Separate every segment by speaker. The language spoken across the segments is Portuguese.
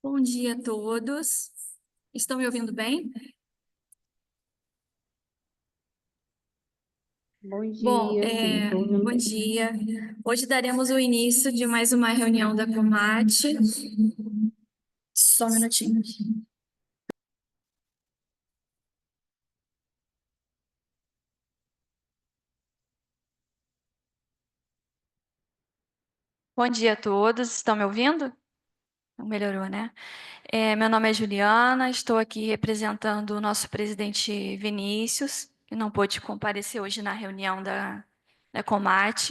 Speaker 1: Bom dia a todos. Estão me ouvindo bem?
Speaker 2: Bom
Speaker 1: Bom,
Speaker 2: dia, sim, tô ouvindo
Speaker 1: bom
Speaker 2: bem.
Speaker 1: dia. Hoje daremos o início de mais uma reunião da Comat. Só um minutinho. Bom dia a todos. Estão me ouvindo? Não melhorou, né? Meu nome é Juliana, estou aqui representando o nosso presidente Vinícius, que não pôde comparecer hoje na reunião da Comat.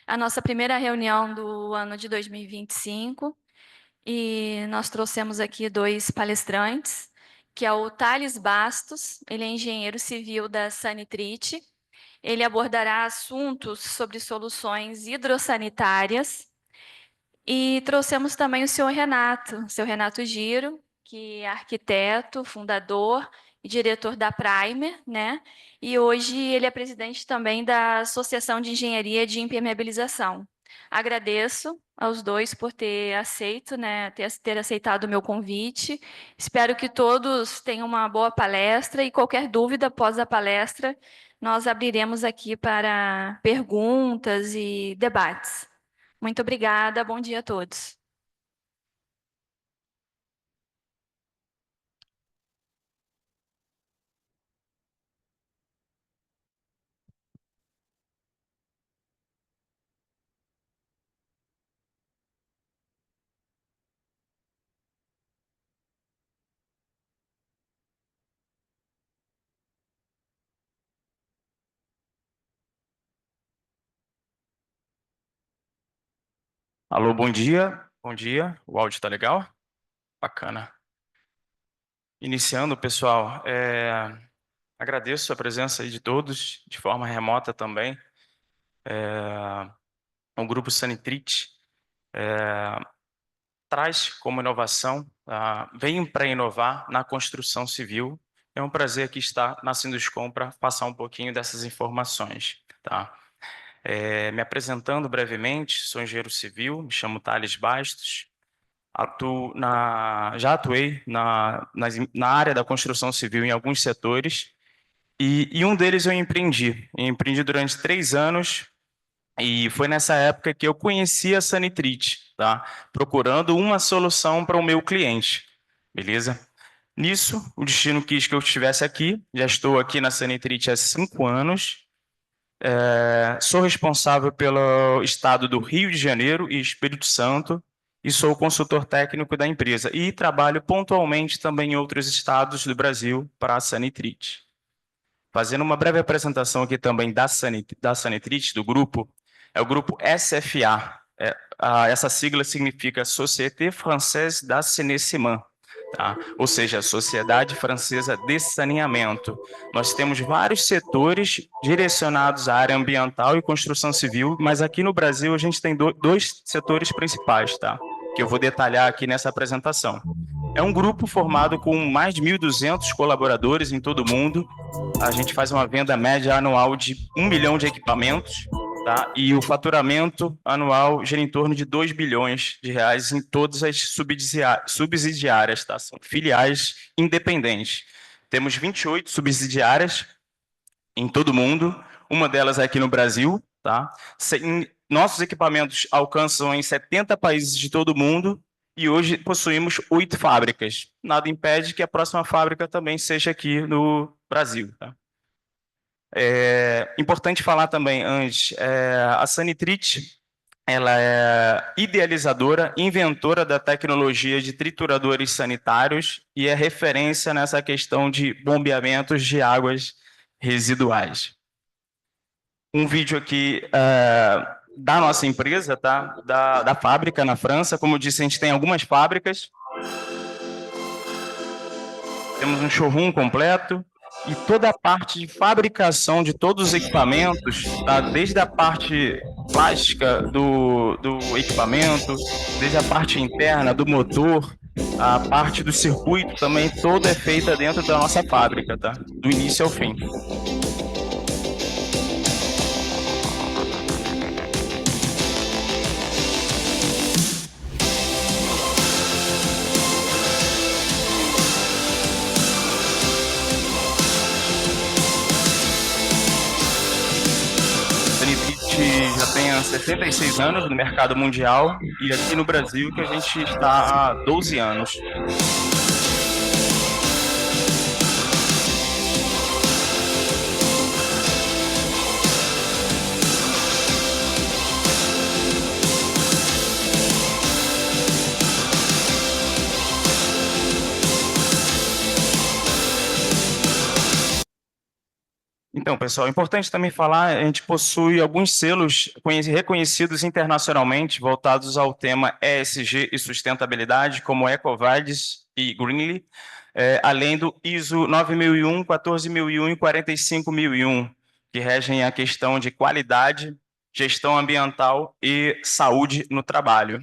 Speaker 1: A nossa primeira reunião do ano de 2025, e nós trouxemos aqui dois palestrantes, que é o Thales Bastos, ele é engenheiro civil da Sanitrite. Ele abordará assuntos sobre soluções hidrossanitárias. E trouxemos também o seu Renato Giro, que é arquiteto, fundador e diretor da Primer, né? E hoje ele é presidente também da Associação de Engenharia de Impermeabilização. Agradeço aos dois por ter aceito, né, ter aceitado o meu convite. Espero que todos tenham uma boa palestra e qualquer dúvida após a palestra, nós abriremos aqui para perguntas e debates. Muito obrigada, bom dia a todos.
Speaker 3: Alô, bom dia. Bom dia. O áudio tá legal? Bacana. Iniciando, pessoal, agradeço a presença aí de todos, de forma remota também. O Grupo Sanitrite traz como inovação, vem para inovar na construção civil. É um prazer aqui estar na Sinduscom para passar um pouquinho dessas informações, tá? Me apresentando brevemente, sou engenheiro civil, me chamo Thales Bastos. Já atuei na área da construção civil em alguns setores, e um deles eu empreendi. Empreendi durante 3 anos, e foi nessa época que eu conheci a Sanitrite, tá? Procurando uma solução para o meu cliente, beleza? Nisso, o destino quis que eu estivesse aqui. Já estou aqui na Sanitrite há 5 anos. Sou responsável pelo estado do Rio de Janeiro e Espírito Santo, e sou consultor técnico da empresa. E trabalho pontualmente também em outros estados do Brasil para a Sanitrite. Fazendo uma breve apresentação aqui também da Sanitrite, do grupo, é o grupo SFA. Essa sigla significa Société Française d'Assainissement, tá? Ou seja, Sociedade Francesa de Saneamento. Nós temos vários setores direcionados à área ambiental e construção civil, mas aqui no Brasil a gente tem dois setores principais, tá? Que eu vou detalhar aqui nessa apresentação. É um grupo formado com mais de 1.200 colaboradores em todo o mundo. A gente faz uma venda média anual de 1 milhão de equipamentos, tá? E o faturamento anual gira em torno de 2 bilhões de reais em todas as subsidiárias, tá? São filiais independentes. Temos 28 subsidiárias em todo o mundo, uma delas é aqui no Brasil, tá? Nossos equipamentos alcançam em 70 países de todo o mundo, e hoje possuímos 8 fábricas. Nada impede que a próxima fábrica também seja aqui no Brasil, tá? Importante falar também antes, a Sanitrite, ela é idealizadora, inventora da tecnologia de trituradores sanitários e é referência nessa questão de bombeamentos de águas residuais. Um vídeo aqui da nossa empresa, tá? Da fábrica na França. Como eu disse, a gente tem algumas fábricas. Temos um showroom completo. E toda a parte de fabricação de todos os equipamentos, tá? Desde a parte plástica do equipamento, desde a parte interna do motor, a parte do circuito também, toda é feita dentro da nossa fábrica, tá? Do início ao fim. já tenha 66 anos no mercado mundial e aqui no Brasil que a gente está há 12 anos. Então, pessoal, é importante também falar, a gente possui alguns selos reconhecidos internacionalmente voltados ao tema ESG e sustentabilidade, como EcoVadis e Greenly, além do ISO 9001, 14001 e 45001, que regem a questão de qualidade, gestão ambiental e saúde no trabalho.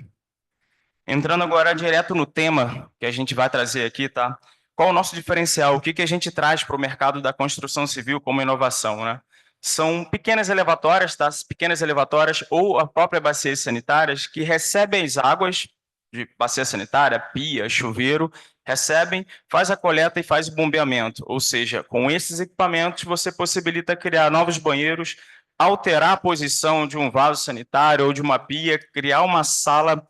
Speaker 3: Entrando agora direto no tema que a gente vai trazer aqui, tá? Qual o nosso diferencial? O que a gente traz para o mercado da construção civil como inovação, né? São pequenas elevatórias, tá? Pequenas elevatórias ou a própria bacias sanitárias que recebem as águas de bacia sanitária, pia, chuveiro, recebem, faz a coleta e faz o bombeamento. Ou seja, com esses equipamentos você possibilita criar novos banheiros, alterar a posição de um vaso sanitário ou de uma pia, criar uma sala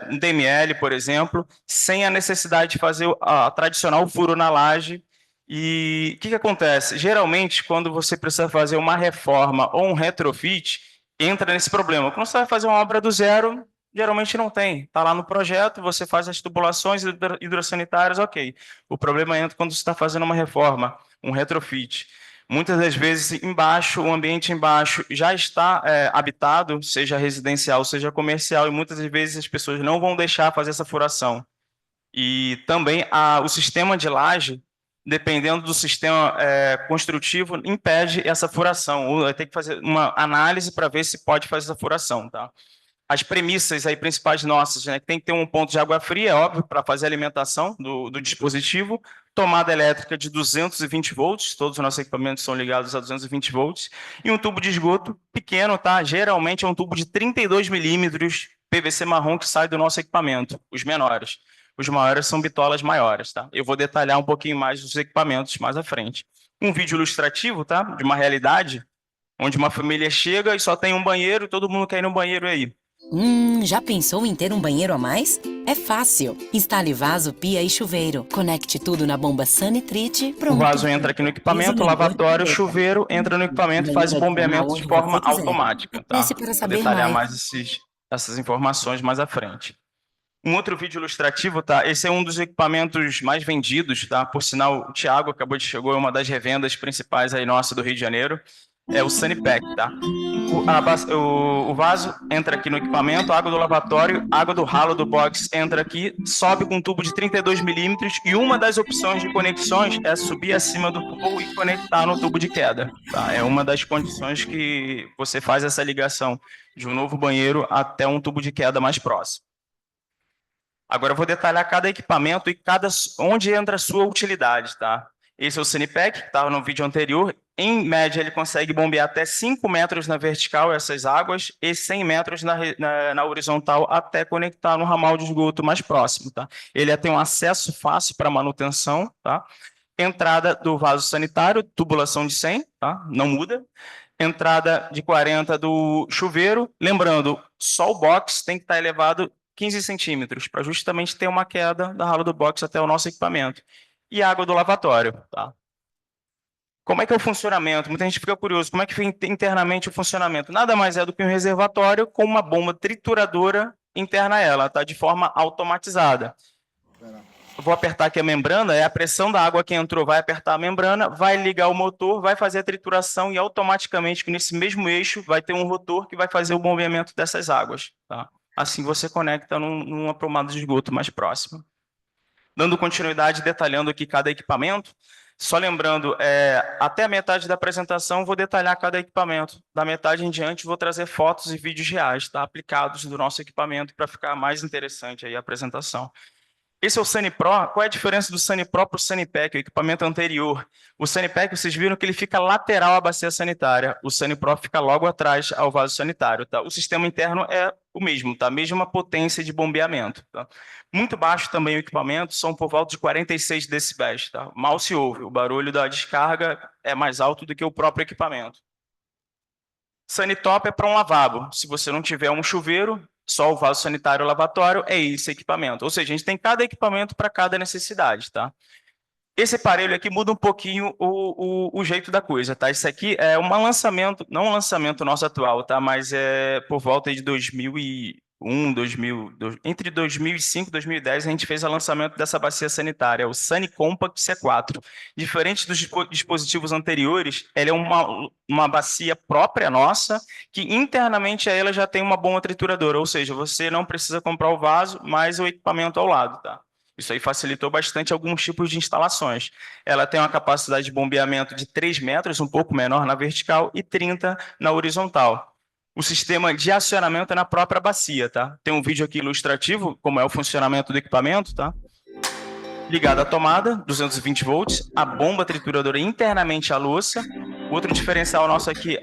Speaker 3: um DML, por exemplo, sem a necessidade de fazer a tradicional furo na laje. E o que acontece? Geralmente, quando você precisa fazer uma reforma ou um retrofit, entra nesse problema. Quando você vai fazer uma obra do zero, geralmente não tem. Está lá no projeto, você faz as tubulações hidrossanitárias, ok. O problema entra quando você está fazendo uma reforma, um retrofit. Muitas das vezes, embaixo, o ambiente embaixo já está habitado, seja residencial, seja comercial, e muitas das vezes as pessoas não vão deixar fazer essa furação. E também o sistema de laje, dependendo do sistema construtivo, impede essa furação. Ou vai ter que fazer uma análise para ver se pode fazer essa furação, tá? As premissas aí principais nossas, né? Tem que ter um ponto de água fria, é óbvio, para fazer a alimentação do dispositivo, tomada elétrica de 220 volts, todos os nossos equipamentos são ligados a 220 volts, e um tubo de esgoto pequeno, tá? Geralmente é um tubo de 32 milímetros PVC marrom que sai do nosso equipamento, os menores. Os maiores são bitolas maiores, tá? Eu vou detalhar um pouquinho mais dos equipamentos mais à frente. Um vídeo ilustrativo, tá? De uma realidade, onde uma família chega e só tem um banheiro, todo mundo quer ir no banheiro aí.
Speaker 2: Já pensou em ter um banheiro a mais? É fácil. Instale vaso, pia e chuveiro. Conecte tudo na bomba Sanitrit. Pronto.
Speaker 3: O vaso entra aqui no equipamento, o lavatório, o chuveiro entra no equipamento e faz o bombeamento de forma automática. Tá? Vou detalhar mais essas informações mais à frente. Um outro vídeo ilustrativo, tá? Esse é um dos equipamentos mais vendidos, tá? Por sinal, o Thiago acabou de chegar, é uma das revendas principais aí nossa do Rio de Janeiro. É o Sanipack, tá? O vaso entra aqui no equipamento, a água do lavatório, a água do ralo do box entra aqui, sobe com um tubo de 32 milímetros e uma das opções de conexões é subir acima do tubo e conectar no tubo de queda. Tá? É uma das condições que você faz essa ligação de um novo banheiro até um tubo de queda mais próximo. Agora eu vou detalhar cada equipamento e onde entra a sua utilidade, tá? Esse é o Sanipack, que estava no vídeo anterior. Em média, ele consegue bombear até 5 metros na vertical essas águas e 100 metros na horizontal até conectar no ramal de esgoto mais próximo, tá? Ele tem um acesso fácil para manutenção, tá? Entrada do vaso sanitário, tubulação de 100, tá? Não muda. Entrada de 40 do chuveiro. Lembrando, só o box tem que estar elevado 15 centímetros, para justamente ter uma queda da ralo do box até o nosso equipamento. E água do lavatório. Tá? Como é que é o funcionamento? Muita gente fica curioso, como é que fica internamente o funcionamento? Nada mais é do que um reservatório com uma bomba trituradora interna a ela, tá? De forma automatizada. Eu vou apertar aqui a membrana, a pressão da água que entrou vai apertar a membrana, vai ligar o motor, vai fazer a trituração e automaticamente, nesse mesmo eixo, vai ter um rotor que vai fazer o bombeamento dessas águas. Tá? Assim você conecta numa promada de esgoto mais próxima. Dando continuidade, detalhando aqui cada equipamento, só lembrando, até a metade da apresentação vou detalhar cada equipamento. Da metade em diante vou trazer fotos e vídeos reais, tá? Aplicados do nosso equipamento para ficar mais interessante aí a apresentação. Esse é o SaniPro. Qual é a diferença do SaniPro para o Sanipack, o equipamento anterior? O Sanipack, vocês viram que ele fica lateral à bacia sanitária. O SaniPro fica logo atrás ao vaso sanitário. Tá? O sistema interno é o mesmo, tá? Mesma potência de bombeamento. Tá? Muito baixo também o equipamento, são por volta de 46 decibéis. Tá? Mal se ouve, o barulho da descarga é mais alto do que o próprio equipamento. Sanitop é para um lavabo. Se você não tiver um chuveiro, só o vaso sanitário lavatório é esse equipamento. Ou seja, a gente tem cada equipamento para cada necessidade, tá? Esse aparelho aqui muda um pouquinho o jeito da coisa, tá? Isso aqui é um lançamento, não um lançamento nosso atual, tá? Mas é por volta de 2001, 2000, entre 2005 e 2010, a gente fez o lançamento dessa bacia sanitária, o Sunny Compact C4. Diferente dos dispositivos anteriores, ela é uma bacia própria nossa, que internamente a ela já tem uma bomba trituradora, ou seja, você não precisa comprar o vaso, mas o equipamento ao lado, tá? Isso aí facilitou bastante alguns tipos de instalações. Ela tem uma capacidade de bombeamento de 3 metros, um pouco menor na vertical, e 30 na horizontal. O sistema de acionamento é na própria bacia, tá? Tem um vídeo aqui ilustrativo, como é o funcionamento do equipamento, tá? Ligado à tomada, 220 volts, a bomba trituradora internamente à louça. Outro diferencial nosso aqui,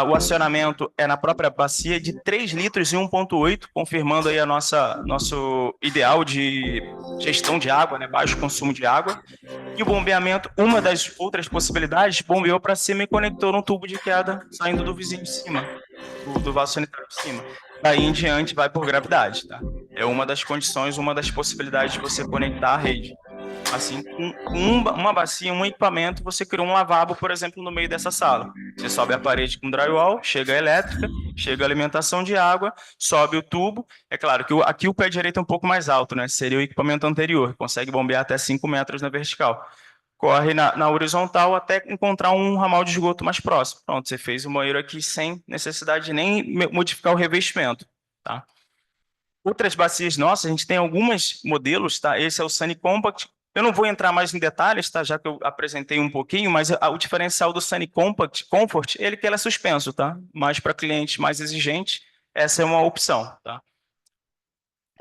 Speaker 3: o acionamento é na própria bacia de 3 litros e 1,8, confirmando aí nosso ideal de gestão de água, né, baixo consumo de água. E o bombeamento, uma das outras possibilidades, bombeou para cima e conectou num tubo de queda saindo do vizinho de cima, do vaso sanitário de cima. Daí em diante vai por gravidade, tá? É uma das condições, uma das possibilidades de você conectar a rede. Assim, com uma bacia, um equipamento, você criou um lavabo, por exemplo, no meio dessa sala. Você sobe a parede com drywall, chega a elétrica, chega a alimentação de água, sobe o tubo. É claro que aqui o pé direito é um pouco mais alto, né? Seria o equipamento anterior, consegue bombear até 5 metros na vertical. Corre na horizontal até encontrar um ramal de esgoto mais próximo. Pronto, você fez o banheiro aqui sem necessidade de nem modificar o revestimento, tá? Outras bacias nossas, a gente tem alguns modelos, tá? Esse é o Sunny Compact. Eu não vou entrar mais em detalhes, tá? Já que eu apresentei um pouquinho, mas o diferencial do Sunny Compact Comfort, ele que ele é suspenso, tá? Mas para clientes mais exigentes, essa é uma opção, tá?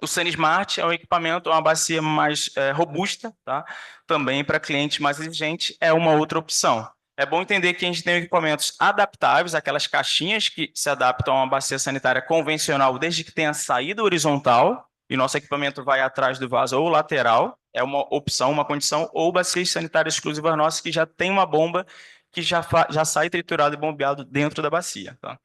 Speaker 3: O Sunny Smart é um equipamento, uma bacia mais robusta, tá? Também para clientes mais exigentes, é uma outra opção. É bom entender que a gente tem equipamentos adaptáveis, aquelas caixinhas que se adaptam a uma bacia sanitária convencional, desde que tenha saída horizontal, e nosso equipamento vai atrás do vaso ou lateral, é uma opção, uma condição, ou bacias sanitárias exclusivas nossas que já tem uma bomba que já sai triturado e bombeado dentro da bacia, tá?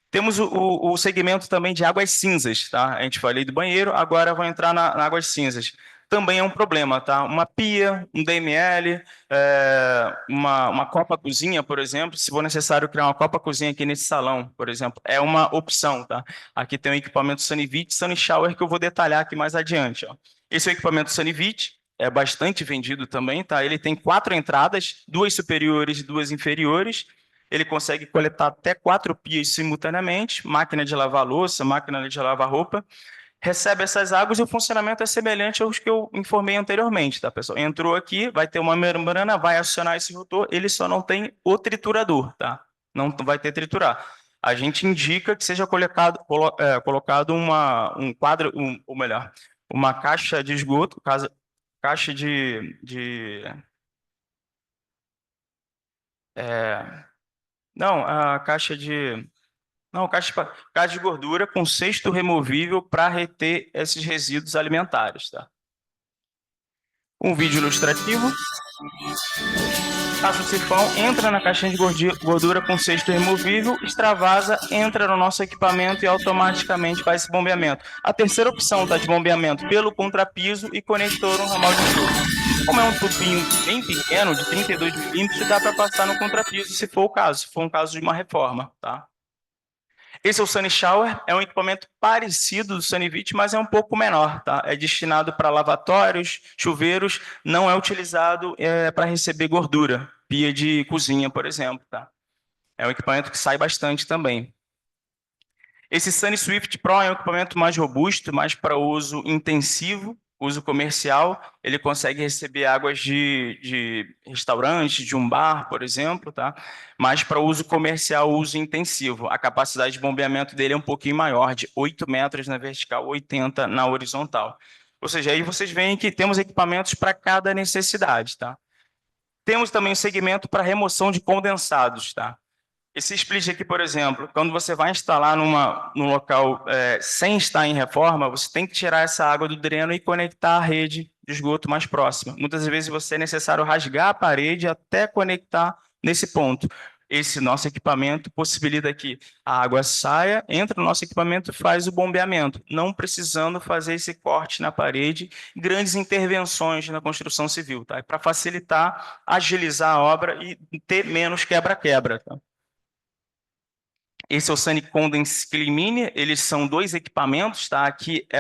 Speaker 3: Temos o segmento também de águas cinzas, tá? A gente falei do banheiro, agora vou entrar na águas cinzas. Também é um problema, tá? Uma pia, um DML, uma copa-cozinha, por exemplo, se for necessário criar uma copa-cozinha aqui nesse salão, por exemplo, é uma opção, tá? Aqui tem o equipamento Sunnyvit, Sunny Shower, que eu vou detalhar aqui mais adiante, ó. Esse é o equipamento Sunnyvit, é bastante vendido também, tá? Ele tem 4 entradas, 2 superiores e 2 inferiores. Ele consegue coletar até 4 pias simultaneamente, máquina de lavar louça, máquina de lavar roupa, recebe essas águas e o funcionamento é semelhante aos que eu informei anteriormente, tá, pessoal? Entrou aqui, vai ter uma membrana, vai acionar esse rotor, ele só não tem o triturador, tá? Não vai ter triturar. A gente indica que seja colocado um quadro, ou melhor, uma caixa de esgoto, caixa não, a caixa de... Não, caixa de gordura com cesto removível para reter esses resíduos alimentares, tá? Um vídeo ilustrativo. Passa o sifão, entra na caixinha de gordura com cesto removível, extravasa, entra no nosso equipamento e automaticamente faz esse bombeamento. A terceira opção tá de bombeamento pelo contrapiso e conector no ramal de esgoto. Como é um tubinho bem pequeno, de 32 milímetros, dá para passar no contrapiso, se for o caso, se for um caso de uma reforma, tá? Esse é o Sunny Shower, é um equipamento parecido do Sunnyvit, mas é um pouco menor, tá? É destinado para lavatórios, chuveiros, não é utilizado para receber gordura, pia de cozinha, por exemplo, tá? É um equipamento que sai bastante também. Esse Sunny Swift Pro é um equipamento mais robusto, mais para uso intensivo, uso comercial. Ele consegue receber águas de restaurante, de um bar, por exemplo, tá? Mas para uso comercial, uso intensivo. A capacidade de bombeamento dele é um pouquinho maior, de 8 metros na vertical, 80 na horizontal. Ou seja, aí vocês veem que temos equipamentos para cada necessidade, tá? Temos também um segmento para remoção de condensados, tá? Esse split aqui, por exemplo, quando você vai instalar num local sem estar em reforma, você tem que tirar essa água do dreno e conectar a rede de esgoto mais próxima. Muitas vezes você é necessário rasgar a parede até conectar nesse ponto. Esse nosso equipamento possibilita que a água saia, entra no nosso equipamento e faz o bombeamento, não precisando fazer esse corte na parede, grandes intervenções na construção civil, tá? Para facilitar, agilizar a obra e ter menos quebra-quebra, tá? Esse é o Sunny Condense Clean Mini, eles são dois equipamentos, tá? Aqui é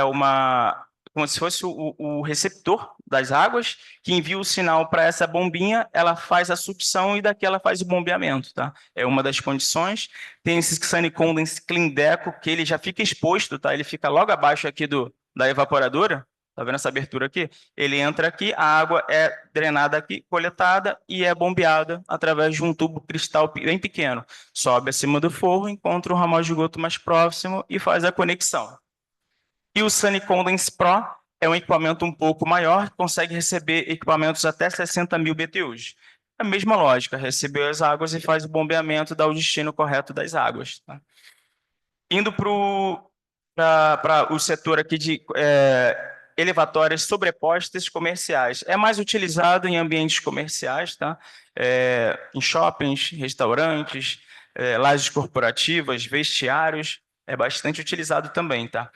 Speaker 3: como se fosse o receptor das águas, que envia o sinal para essa bombinha, ela faz a sucção e daqui ela faz o bombeamento, tá? É uma das condições. Tem esse Sunny Condense Clean Deco, que ele já fica exposto, tá? Ele fica logo abaixo aqui da evaporadora. Tá vendo essa abertura aqui? Ele entra aqui, a água é drenada aqui, coletada e é bombeada através de um tubo cristal bem pequeno. Sobe acima do forro, encontra o ramal de esgoto mais próximo e faz a conexão. E o Sunny Condense Pro é um equipamento um pouco maior, consegue receber equipamentos até 60 mil BTUs. É a mesma lógica, recebeu as águas e faz o bombeamento, dá o destino correto das águas. Tá? Indo para o setor aqui de elevatórias sobrepostas comerciais. É mais utilizado em ambientes comerciais, tá? Em shoppings, restaurantes, lajes corporativas, vestiários, é bastante utilizado também, tá?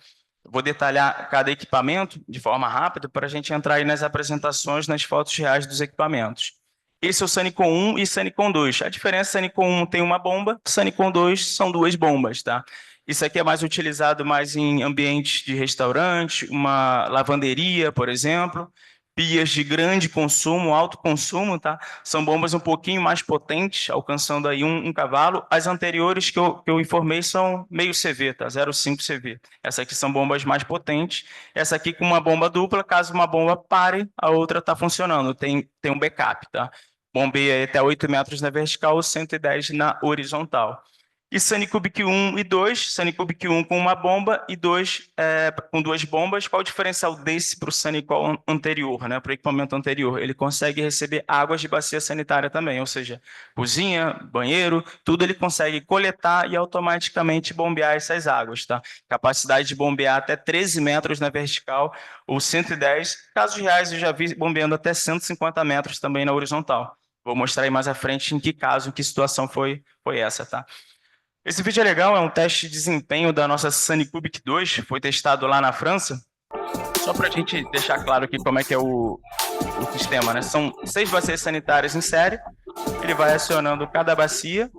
Speaker 3: Vou detalhar cada equipamento de forma rápida para a gente entrar aí nas apresentações, nas fotos reais dos equipamentos. Esse é o Sanicon 1 e Sanicon 2. A diferença, Sanicon 1 tem uma bomba, Sanicon 2 são duas bombas, tá? Isso aqui é mais utilizado mais em ambientes de restaurante, uma lavanderia, por exemplo, pias de grande consumo, alto consumo, tá? São bombas um pouquinho mais potentes, alcançando aí um cavalo. As anteriores que eu informei são meio CV, tá? 0,5 CV. Essas aqui são bombas mais potentes. Essa aqui com uma bomba dupla, caso uma bomba pare, a outra está funcionando, tem um backup, tá? Bombeia até 8 metros na vertical, 110 na horizontal. E Sanicubic 1 e 2, Sanicubic 1 com uma bomba e 2 com duas bombas. Qual o diferencial desse para o Sanicol anterior, né, para o equipamento anterior? Ele consegue receber águas de bacia sanitária também, ou seja, cozinha, banheiro, tudo ele consegue coletar e automaticamente bombear essas águas. Tá? Capacidade de bombear até 13 metros na vertical ou 110. Casos reais eu já vi bombeando até 150 metros também na horizontal. Vou mostrar aí mais à frente em que caso, em que situação foi essa, tá? Esse vídeo é legal, é um teste de desempenho da nossa Sanicubic 2, foi testado lá na França. Só para a gente deixar claro aqui como é que é o sistema, né? São 6 bacias sanitárias em série, ele vai acionando cada bacia,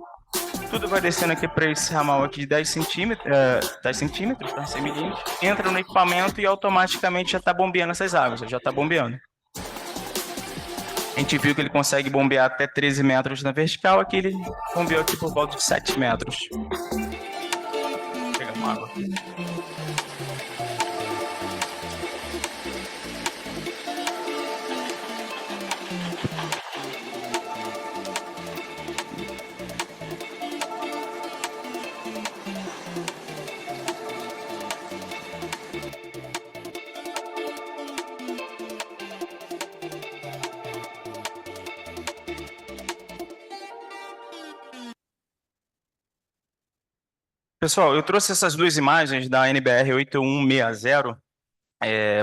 Speaker 3: tudo vai descendo aqui para esse ramal aqui de 10 centímetros, 100 milímetros, entra no equipamento e automaticamente já está bombeando essas águas, já está bombeando. A gente viu que ele consegue bombear até 13 metros na vertical, aqui ele bombeou aqui por volta de 7 metros. Pega uma água aqui. Pessoal, eu trouxe essas duas imagens da NBR 8160,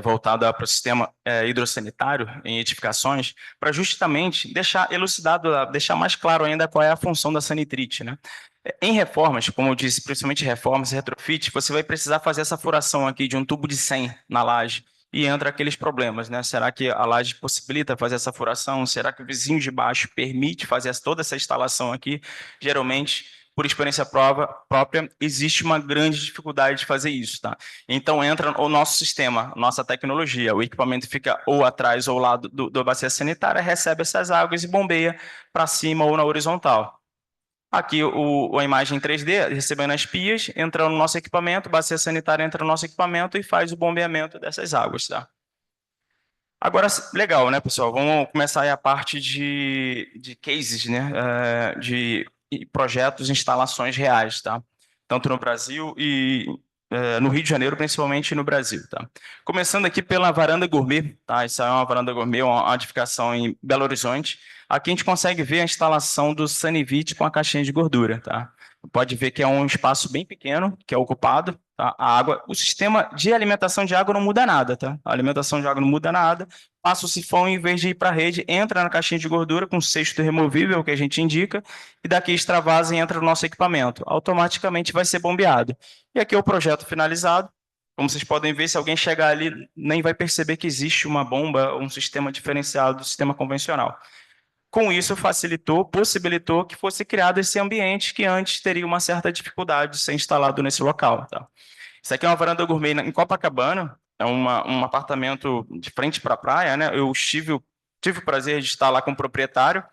Speaker 3: voltada para o sistema hidrossanitário em edificações, para justamente deixar elucidado, deixar mais claro ainda qual é a função da sanitrite, né? Em reformas, como eu disse, principalmente reformas e retrofit, você vai precisar fazer essa furação aqui de um tubo de 100 na laje e entra aqueles problemas, né? Será que a laje possibilita fazer essa furação? Será que o vizinho de baixo permite fazer toda essa instalação aqui? Geralmente, por experiência própria, existe uma grande dificuldade de fazer isso, tá? Então entra o nosso sistema, nossa tecnologia, o equipamento fica ou atrás ou ao lado da bacia sanitária, recebe essas águas e bombeia para cima ou na horizontal. Aqui a imagem 3D, recebendo as pias, entra no nosso equipamento, bacia sanitária entra no nosso equipamento e faz o bombeamento dessas águas, tá? Agora, legal, né, pessoal? Vamos começar aí a parte de cases, né? De projetos, instalações reais, tá? Tanto no Brasil e no Rio de Janeiro, principalmente no Brasil, tá? Começando aqui pela varanda gourmet, tá? Essa é uma varanda gourmet, uma edificação em Belo Horizonte. Aqui a gente consegue ver a instalação do Sanivite com a caixinha de gordura, tá? Pode ver que é um espaço bem pequeno, que é ocupado, tá? A água, o sistema de alimentação de água não muda nada, tá? A alimentação de água não muda nada. Passa o sifão, em vez de ir para a rede, entra na caixinha de gordura com cesto removível, que a gente indica, e daqui extravasa e entra no nosso equipamento. Automaticamente vai ser bombeado. E aqui é o projeto finalizado. Como vocês podem ver, se alguém chegar ali, nem vai perceber que existe uma bomba, um sistema diferenciado do sistema convencional. Com isso, facilitou, possibilitou que fosse criado esse ambiente que antes teria uma certa dificuldade de ser instalado nesse local. Tá? Isso aqui é uma varanda gourmet em Copacabana, é um apartamento de frente para a praia, né? Eu tive o prazer de estar lá com o proprietário.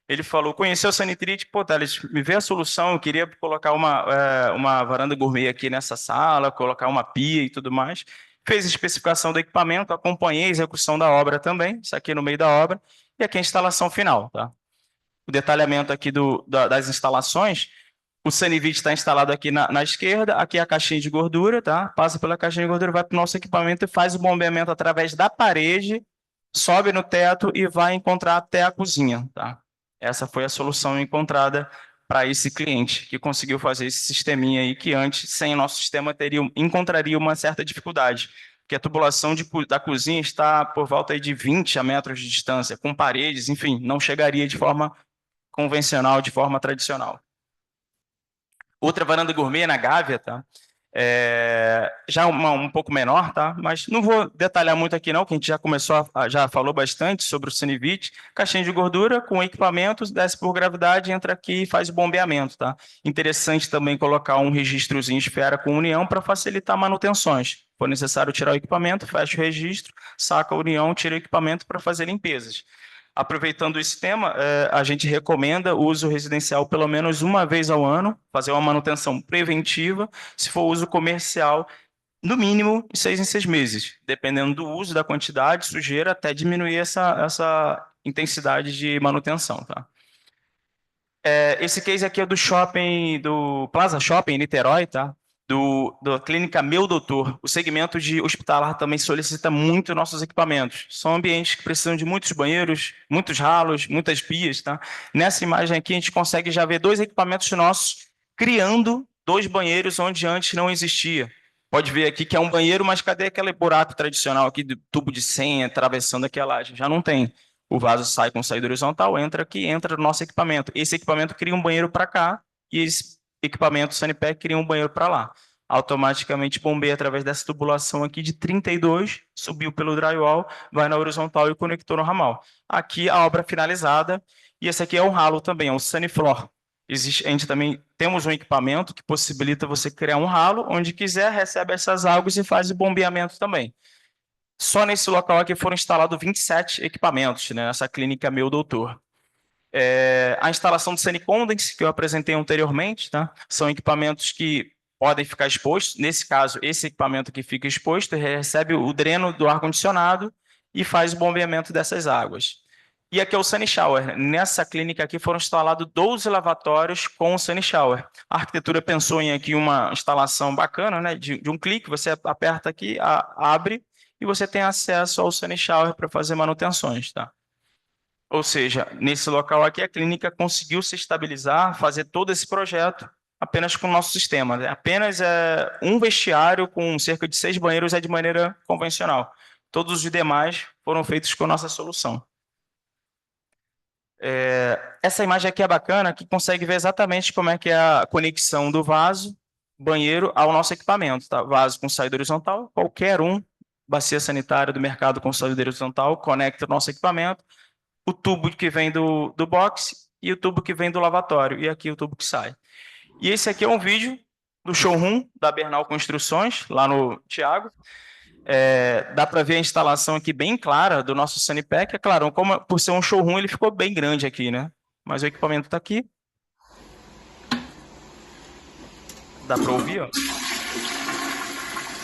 Speaker 3: Ele falou, conheceu o Sanitrite, pô, Thales, me vê a solução, eu queria colocar uma varanda gourmet aqui nessa sala, colocar uma pia e tudo mais. Fez a especificação do equipamento, acompanhei a execução da obra também, isso aqui no meio da obra, e aqui a instalação final, tá? O detalhamento aqui das instalações, o Sanivite está instalado aqui na esquerda, aqui é a caixinha de gordura, tá? Passa pela caixinha de gordura, vai para o nosso equipamento e faz o bombeamento através da parede, sobe no teto e vai encontrar até a cozinha, tá? Essa foi a solução encontrada para esse cliente, que conseguiu fazer esse sisteminha aí, que antes, sem o nosso sistema, encontraria uma certa dificuldade, porque a tubulação da cozinha está por volta aí de 20 metros de distância, com paredes, enfim, não chegaria de forma convencional, de forma tradicional. Outra varanda gourmet na Gávea, tá? Já um pouco menor, tá? Mas não vou detalhar muito aqui não, que a gente já falou bastante sobre o Sanivite. Caixinha de gordura com equipamentos, desce por gravidade, entra aqui e faz o bombeamento, tá? Interessante também colocar um registrozinho esfera com união para facilitar manutenções. Se for necessário tirar o equipamento, fecha o registro, saca a união, tira o equipamento para fazer limpezas. Aproveitando esse tema, a gente recomenda o uso residencial pelo menos uma vez ao ano, fazer uma manutenção preventiva, se for uso comercial, no mínimo de 6 em 6 meses, dependendo do uso, da quantidade, sujeira, até diminuir essa intensidade de manutenção. Tá? Esse case aqui é do shopping, do Plaza Shopping, em Niterói, tá? Da clínica Meu Doutor. O segmento de hospitalar também solicita muito nossos equipamentos. São ambientes que precisam de muitos banheiros, muitos ralos, muitas pias. Tá? Nessa imagem aqui, a gente consegue já ver 2 equipamentos nossos criando 2 banheiros onde antes não existia. Pode ver aqui que é um banheiro, mas cadê aquele buraco tradicional aqui do tubo de senha, atravessando aqui a laje? Já não tem. O vaso sai com saída horizontal, entra aqui, entra no nosso equipamento. Esse equipamento cria um banheiro para cá e esse equipamento Sanipec cria um banheiro para lá. Automaticamente bombeia através dessa tubulação aqui de 32, subiu pelo drywall, vai na horizontal e conectou no ramal. Aqui a obra finalizada, e esse aqui é o ralo também, é o Sanifloor. A gente também temos um equipamento que possibilita você criar um ralo, onde quiser, recebe essas águas e faz o bombeamento também. Só nesse local aqui foram instalados 27 equipamentos, né, nessa clínica Meu Doutor. A instalação do Sanicondense, que eu apresentei anteriormente, tá? São equipamentos que podem ficar expostos. Nesse caso, esse equipamento que fica exposto recebe o dreno do ar-condicionado e faz o bombeamento dessas águas. E aqui é o Sunny Shower. Nessa clínica aqui foram instalados 12 lavatórios com o Sunny Shower. A arquitetura pensou em aqui uma instalação bacana, né? De um clique, você aperta aqui, abre, e você tem acesso ao Sunny Shower para fazer manutenções, tá? Ou seja, nesse local aqui, a clínica conseguiu se estabilizar, fazer todo esse projeto apenas com o nosso sistema. Né? Apenas um vestiário com cerca de 6 banheiros é de maneira convencional. Todos os demais foram feitos com a nossa solução. Essa imagem aqui é bacana, que consegue ver exatamente como é que é a conexão do vaso, banheiro, ao nosso equipamento. Tá? Vaso com saída horizontal, qualquer bacia sanitária do mercado com saída horizontal, conecta o nosso equipamento, o tubo que vem do box e o tubo que vem do lavatório, e aqui o tubo que sai. E esse aqui é um vídeo do showroom da Bernal Construções, lá no Thiago. Dá para ver a instalação aqui bem clara do nosso Sanipec. É claro, por ser um showroom, ele ficou bem grande aqui, né? Mas o equipamento está aqui. Dá para ouvir, ó.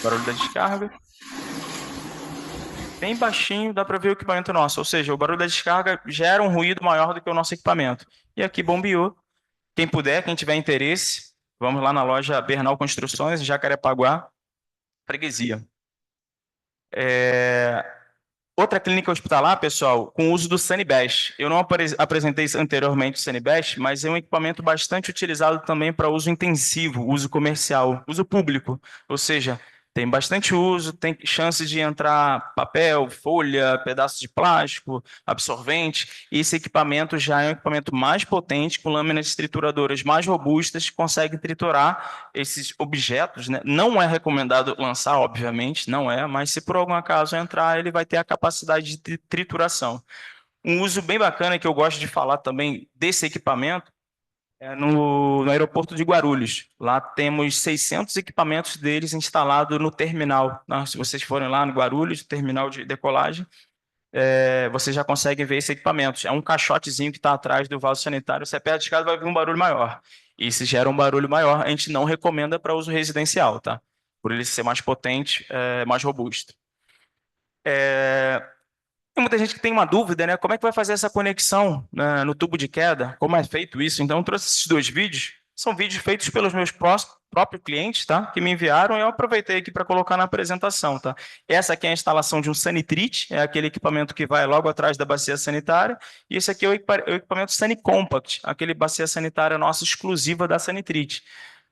Speaker 3: Barulho da descarga. Bem baixinho, dá para ver o equipamento nosso. Ou seja, o barulho da descarga gera um ruído maior do que o nosso equipamento. E aqui bombeou. Quem puder, quem tiver interesse, vamos lá na loja Bernal Construções, em Jacarepaguá, freguesia. Outra clínica hospitalar, pessoal, com o uso do Sanibest. Eu não apresentei anteriormente o Sanibest, mas é um equipamento bastante utilizado também para uso intensivo, uso comercial, uso público. Ou seja, tem bastante uso, tem chance de entrar papel, folha, pedaços de plástico, absorvente. E esse equipamento já é um equipamento mais potente, com lâminas trituradoras mais robustas, que consegue triturar esses objetos, né? Não é recomendado lançar, obviamente, não é, mas se por algum acaso entrar, ele vai ter a capacidade de trituração. Um uso bem bacana que eu gosto de falar também desse equipamento é no aeroporto de Guarulhos. Lá temos 600 equipamentos deles instalados no terminal, né? Se vocês forem lá no Guarulhos, terminal de decolagem, vocês já conseguem ver esse equipamento. É um caixotezinho que está atrás do vaso sanitário. Você aperta a escada, vai vir um barulho maior. E se gera um barulho maior, a gente não recomenda para uso residencial, tá? Por ele ser mais potente, mais robusto. Tem muita gente que tem uma dúvida, né? Como é que vai fazer essa conexão, né, no tubo de queda? Como é feito isso? Então, eu trouxe esses dois vídeos. São vídeos feitos pelos meus próprios clientes, tá? Que me enviaram e eu aproveitei aqui para colocar na apresentação, tá? Essa aqui é a instalação de um Sanitrite, é aquele equipamento que vai logo atrás da bacia sanitária. E esse aqui é o equipamento Sanicompact, aquele bacia sanitária nossa exclusiva da Sanitrite.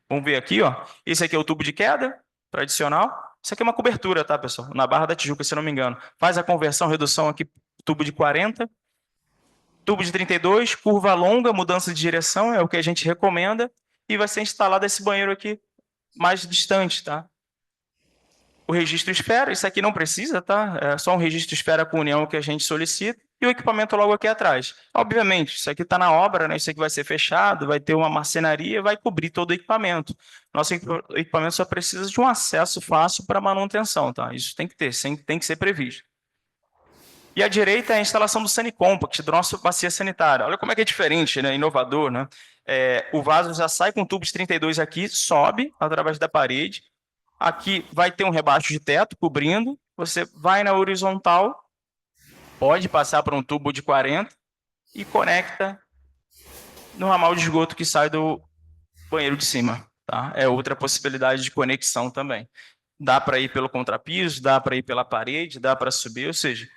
Speaker 3: Vamos ver aqui, ó. Esse aqui é o tubo de queda tradicional. Isso aqui é uma cobertura, tá, pessoal? Na Barra da Tijuca, se eu não me engano. Faz a conversão, redução aqui, tubo de 40, tubo de 32, curva longa, mudança de direção, é o que a gente recomenda, e vai ser instalado esse banheiro aqui mais distante, tá? O registro esfera, isso aqui não precisa, tá? É só um registro esfera com união que a gente solicita, e o equipamento logo aqui atrás. Obviamente, isso aqui está na obra, né? Isso aqui vai ser fechado, vai ter uma marcenaria, vai cobrir todo o equipamento. Nosso equipamento só precisa de um acesso fácil para manutenção, tá? Isso tem que ter, tem que ser previsto. E à direita é a instalação do Sanicompact, do nosso bacia sanitária. Olha como é que é diferente, né? Inovador, né? O vaso já sai com tubo de 32 aqui, sobe através da parede. Aqui vai ter um rebaixo de teto cobrindo. Você vai na horizontal, pode passar por um tubo de 40 e conecta no ramal de esgoto que sai do banheiro de cima. Tá? É outra possibilidade de conexão também. Dá para ir pelo contrapiso, dá para ir pela parede, dá para subir, ou seja,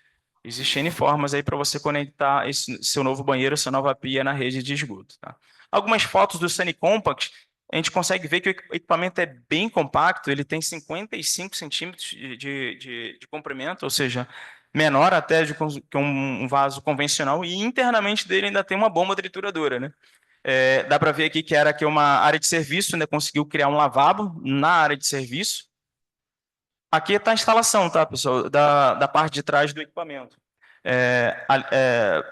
Speaker 3: existem N formas aí para você conectar esse seu novo banheiro, sua nova pia na rede de esgoto. Tá? Algumas fotos do Sanicompact, a gente consegue ver que o equipamento é bem compacto, ele tem 55 centímetros de comprimento, ou seja, menor até que um vaso convencional, e internamente dele ainda tem uma bomba trituradora, né? Dá para ver aqui que era aqui uma área de serviço, né? Conseguiu criar um lavabo na área de serviço. Aqui está a instalação, tá, pessoal, da parte de trás do equipamento.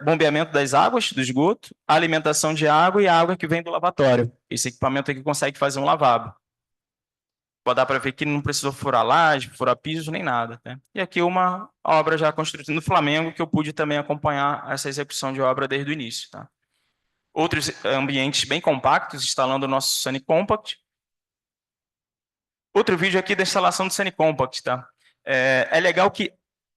Speaker 3: Bombeamento das águas do esgoto, alimentação de água e a água que vem do lavatório. Esse equipamento aqui consegue fazer um lavabo. Pode dar para ver que não precisou furar laje, furar piso, nem nada. Né? E aqui uma obra já construída no Flamengo, que eu pude também acompanhar essa execução de obra desde o início. Tá? Outros ambientes bem compactos, instalando o nosso Sanicompact. Outro vídeo aqui da instalação do Sanicompact. Tá? É legal que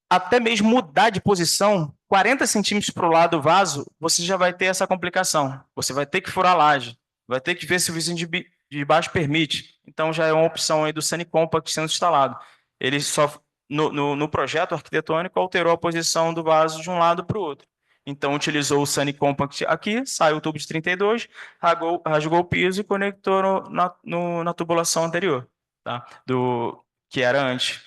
Speaker 3: até mesmo mudar de posição 40 centímetros para o lado do vaso, você já vai ter essa complicação. Você vai ter que furar a laje, vai ter que ver se o vizinho de baixo permite. Então, já é uma opção aí do Sanicompact sendo instalado. Ele só, no projeto arquitetônico, alterou a posição do vaso de um lado para o outro. Então, utilizou o Sanicompact aqui, saiu o tubo de 32, rasgou o piso e conectou na tubulação anterior, tá? Que era antes,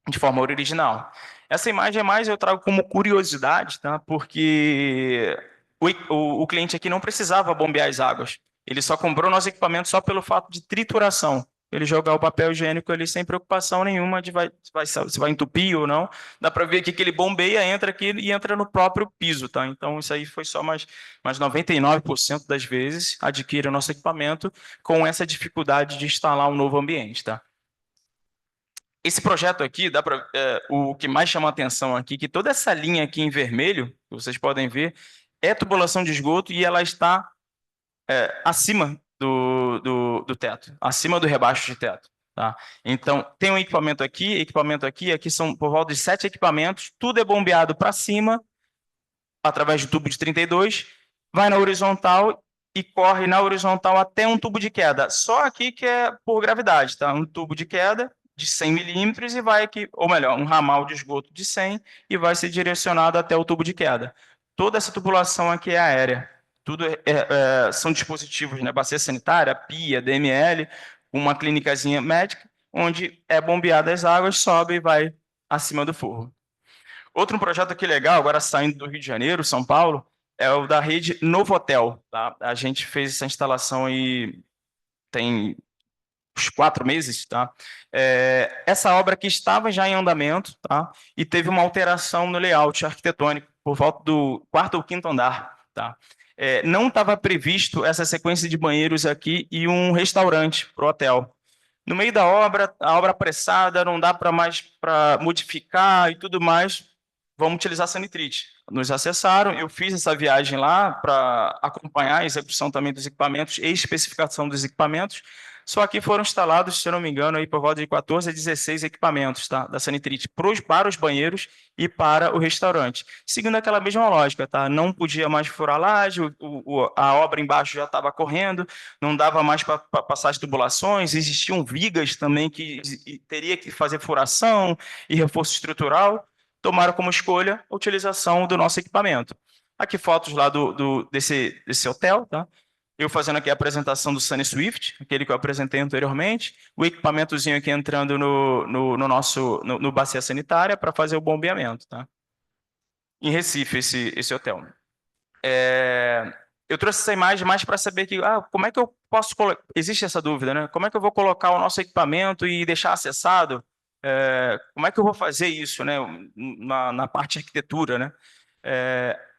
Speaker 3: de forma original. Essa imagem é mais eu trago como curiosidade, tá? Porque o cliente aqui não precisava bombear as águas. Ele só comprou nosso equipamento só pelo fato de trituração. Ele jogar o papel higiênico ali sem preocupação nenhuma de se vai entupir ou não. Dá para ver aqui que ele bombeia, entra aqui e entra no próprio piso, tá? Então isso aí foi só mais 99% das vezes adquire o nosso equipamento com essa dificuldade de instalar um novo ambiente, tá? Esse projeto aqui, o que mais chama a atenção aqui, que toda essa linha aqui em vermelho, que vocês podem ver, é tubulação de esgoto e ela está acima do teto, acima do rebaixo de teto. Tá? Então, tem um equipamento aqui são por volta de 7 equipamentos, tudo é bombeado para cima, através de tubo de 32, vai na horizontal e corre na horizontal até um tubo de queda. Só aqui que é por gravidade, tá? Um tubo de queda, de 100 milímetros e vai aqui, ou melhor, um ramal de esgoto de 100 e vai ser direcionado até o tubo de queda. Toda essa tubulação aqui é aérea. Tudo são dispositivos, né? Bacia sanitária, pia, DML, uma clínicazinha médica, onde é bombeada as águas, sobe e vai acima do forro. Outro projeto aqui legal, agora saindo do Rio de Janeiro, São Paulo, é o da rede Novotel. Tá? A gente fez essa instalação aí tem uns 4 meses, tá? Essa obra aqui estava já em andamento, tá? E teve uma alteração no layout arquitetônico por volta do 4º ou 5º andar, tá? Não estava previsto essa sequência de banheiros aqui e um restaurante para o hotel. No meio da obra, a obra apressada, não dá para mais para modificar e tudo mais, vamos utilizar sanitrite. Nos acessaram, eu fiz essa viagem lá para acompanhar a execução também dos equipamentos e especificação dos equipamentos, só que foram instalados, se eu não me engano, aí por volta de 14 a 16 equipamentos, tá, da sanitrite para os banheiros e para o restaurante. Seguindo aquela mesma lógica, tá? Não podia mais furar laje, a obra embaixo já estava correndo, não dava mais para passar as tubulações, existiam vigas também que teria que fazer furação e reforço estrutural. Tomaram como escolha a utilização do nosso equipamento. Aqui fotos lá desse hotel, tá? Eu fazendo aqui a apresentação do Sunny Swift, aquele que eu apresentei anteriormente, o equipamentozinho aqui entrando no bacia sanitária para fazer o bombeamento, tá? Em Recife, esse hotel. Eu trouxe essa imagem mais para saber que, como é que eu posso colocar, existe essa dúvida, né? Como é que eu vou colocar o nosso equipamento e deixar acessado? Como é que eu vou fazer isso, né? Na parte de arquitetura, né?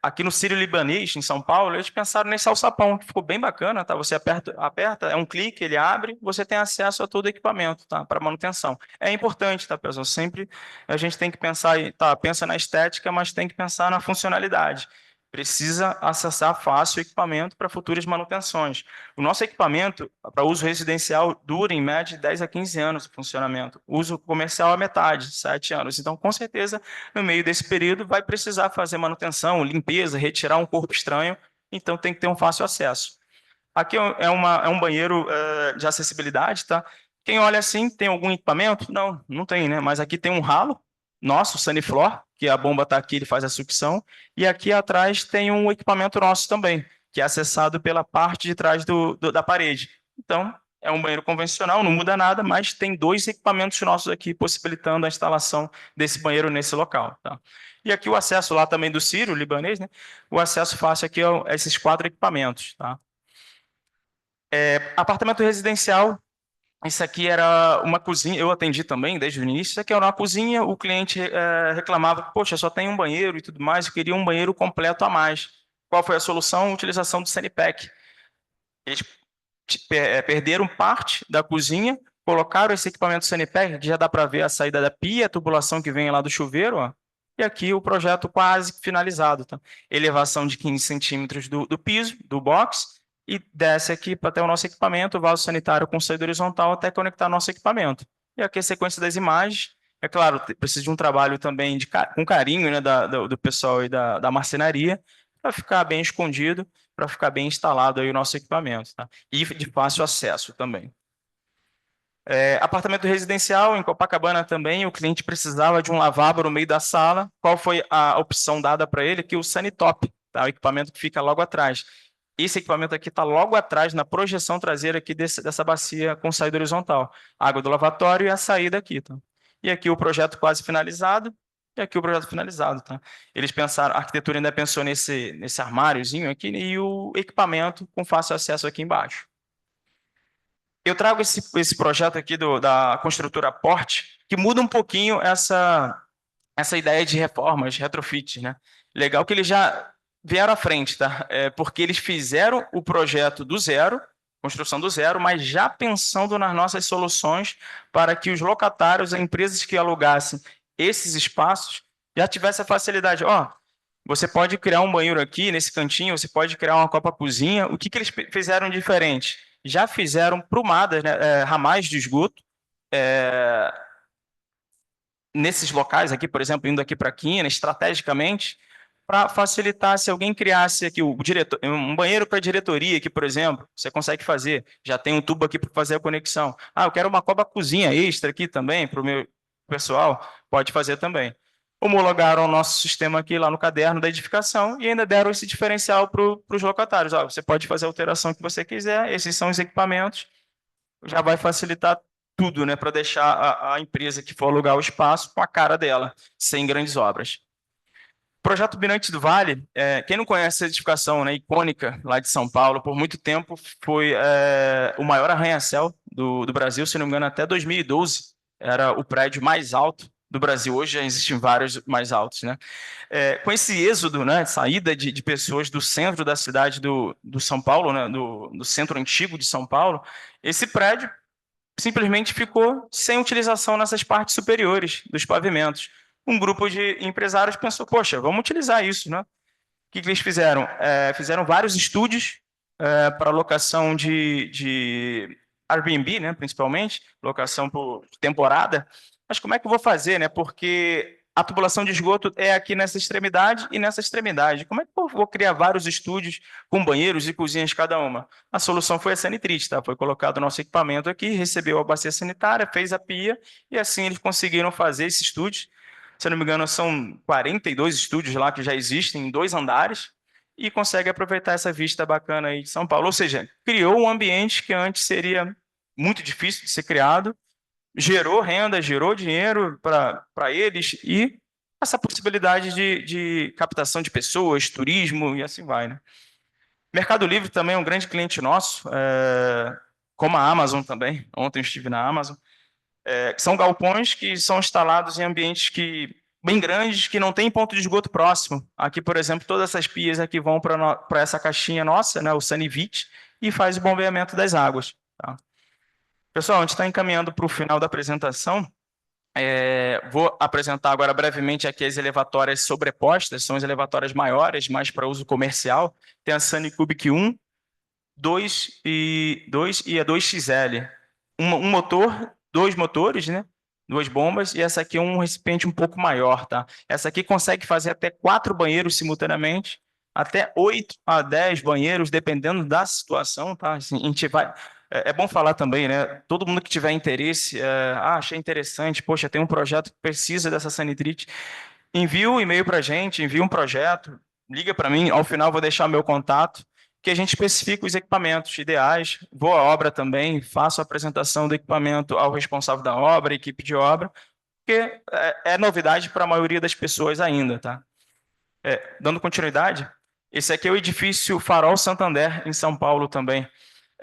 Speaker 3: Aqui no Sírio-Libanês, em São Paulo, eles pensaram nesse alçapão, que ficou bem bacana, tá? Você aperta, é um clique, ele abre, você tem acesso a todo o equipamento, tá? Para manutenção. É importante, tá, pessoal? Sempre a gente tem que pensar, tá? Pensa na estética, mas tem que pensar na funcionalidade. Precisa acessar fácil o equipamento para futuras manutenções. O nosso equipamento, para uso residencial, dura em média de 10 a 15 anos de funcionamento. Uso comercial a metade, 7 anos. Então, com certeza, no meio desse período, vai precisar fazer manutenção, limpeza, retirar um corpo estranho. Então, tem que ter um fácil acesso. Aqui é um banheiro de acessibilidade, tá? Quem olha assim, tem algum equipamento? Não, não tem, né? Mas aqui tem um ralo, nosso, Saniflor, que a bomba está aqui, ele faz a sucção, e aqui atrás tem um equipamento nosso também, que é acessado pela parte de trás da parede. Então, é um banheiro convencional, não muda nada, mas tem 2 equipamentos nossos aqui possibilitando a instalação desse banheiro nesse local. Tá? E aqui o acesso lá também do Sírio, libanês, né? O acesso fácil aqui a esses 4 equipamentos. Tá? Apartamento residencial, isso aqui era uma cozinha, eu atendi também desde o início, isso aqui era uma cozinha, o cliente reclamava, poxa, só tem um banheiro e tudo mais, eu queria um banheiro completo a mais. Qual foi a solução? A utilização do Sanipack. Eles perderam parte da cozinha, colocaram esse equipamento Sanipack, que já dá para ver a saída da pia, a tubulação que vem lá do chuveiro, ó, e aqui o projeto quase finalizado. Tá? Elevação de 15 centímetros do piso, do box, e desce aqui até o nosso equipamento, vaso sanitário com saída horizontal até conectar nosso equipamento. E aqui a sequência das imagens. É claro, precisa de um trabalho também com carinho, né, do pessoal e da marcenaria, para ficar bem escondido, para ficar bem instalado aí o nosso equipamento. Tá? E de fácil acesso também. Apartamento residencial, em Copacabana também, o cliente precisava de um lavabo no meio da sala. Qual foi a opção dada para ele? Que o Sanitop, tá? O equipamento que fica logo atrás. Esse equipamento aqui está logo atrás, na projeção traseira aqui dessa bacia com saída horizontal. Água do lavatório e a saída aqui. Tá? E aqui o projeto quase finalizado, e aqui o projeto finalizado. Tá? Eles pensaram, a arquitetura ainda pensou nesse armáriozinho aqui e o equipamento com fácil acesso aqui embaixo. Eu trago esse projeto aqui da construtora Porte, que muda um pouquinho essa ideia de reformas, retrofits. Né? Legal que eles já vieram à frente, tá? Porque eles fizeram o projeto do zero, construção do zero, mas já pensando nas nossas soluções para que os locatários, as empresas que alugassem esses espaços, já tivessem a facilidade. Você pode criar um banheiro aqui, nesse cantinho, você pode criar uma copa-cozinha. O que eles fizeram diferente? Já fizeram prumadas, né, ramais de esgoto, nesses locais aqui, por exemplo, indo aqui para a Quina, estrategicamente, para facilitar, se alguém criasse aqui o diretor, um banheiro para diretoria aqui, por exemplo, você consegue fazer. Já tem um tubo aqui para fazer a conexão. Ah, eu quero uma coba-cozinha extra aqui também para o meu pessoal, pode fazer também. Homologaram o nosso sistema aqui lá no caderno da edificação e ainda deram esse diferencial para os locatários. Ó, você pode fazer a alteração que você quiser, esses são os equipamentos, já vai facilitar tudo, né, para deixar a empresa que for alugar o espaço com a cara dela, sem grandes obras. Projeto Mirante do Vale, quem não conhece a edificação, né, icônica lá de São Paulo, por muito tempo foi o maior arranha-céu do Brasil, se não me engano, até 2012 era o prédio mais alto do Brasil. Hoje já existem vários mais altos, né? Com esse êxodo, né, saída de pessoas do centro da cidade do São Paulo, né, do centro antigo de São Paulo, esse prédio simplesmente ficou sem utilização nessas partes superiores dos pavimentos. Um grupo de empresários pensou, poxa, vamos utilizar isso, né? O que eles fizeram? Fizeram vários estúdios para locação de Airbnb, né, principalmente, locação por temporada. Mas como é que eu vou fazer, né? Porque a tubulação de esgoto é aqui nessa extremidade e nessa extremidade. Como é que eu vou criar vários estúdios com banheiros e cozinhas cada uma? A solução foi a Sanitrite, tá? Foi colocado o nosso equipamento aqui, recebeu a bacia sanitária, fez a pia, e assim eles conseguiram fazer esse estúdio. Se eu não me engano, são 42 estúdios lá que já existem em 2 andares, e consegue aproveitar essa vista bacana aí de São Paulo. Ou seja, criou um ambiente que antes seria muito difícil de ser criado, gerou renda, gerou dinheiro para eles e essa possibilidade de captação de pessoas, turismo e assim vai, né? Mercado Livre também é um grande cliente nosso, como a Amazon também. Ontem eu estive na Amazon. São galpões que são instalados em ambientes bem grandes, que não tem ponto de esgoto próximo. Aqui, por exemplo, todas essas pias aqui vão para essa caixinha nossa, né, o Sanivit, e faz o bombeamento das águas. Tá? Pessoal, a gente está encaminhando para o final da apresentação. Vou apresentar agora brevemente aqui as elevatórias sobrepostas, são as elevatórias maiores, mais para uso comercial. Tem a Sanicubic 1, 2 e a 2XL. Um motor, 2 motores, né? 2 bombas, e essa aqui é um recipiente um pouco maior, tá? Essa aqui consegue fazer até 4 banheiros simultaneamente, até 8 a 10 banheiros, dependendo da situação, tá? Assim, a gente vai... É bom falar também, né? Todo mundo que tiver interesse, achei interessante, poxa, tem um projeto que precisa dessa Sanitrite, envia um e-mail para a gente, envia um projeto, liga para mim, ao final vou deixar meu contato, que a gente especifica os equipamentos ideais, vou à obra também, faço a apresentação do equipamento ao responsável da obra, equipe de obra, porque é novidade para a maioria das pessoas ainda, tá? Dando continuidade, esse aqui é o edifício Farol Santander, em São Paulo também.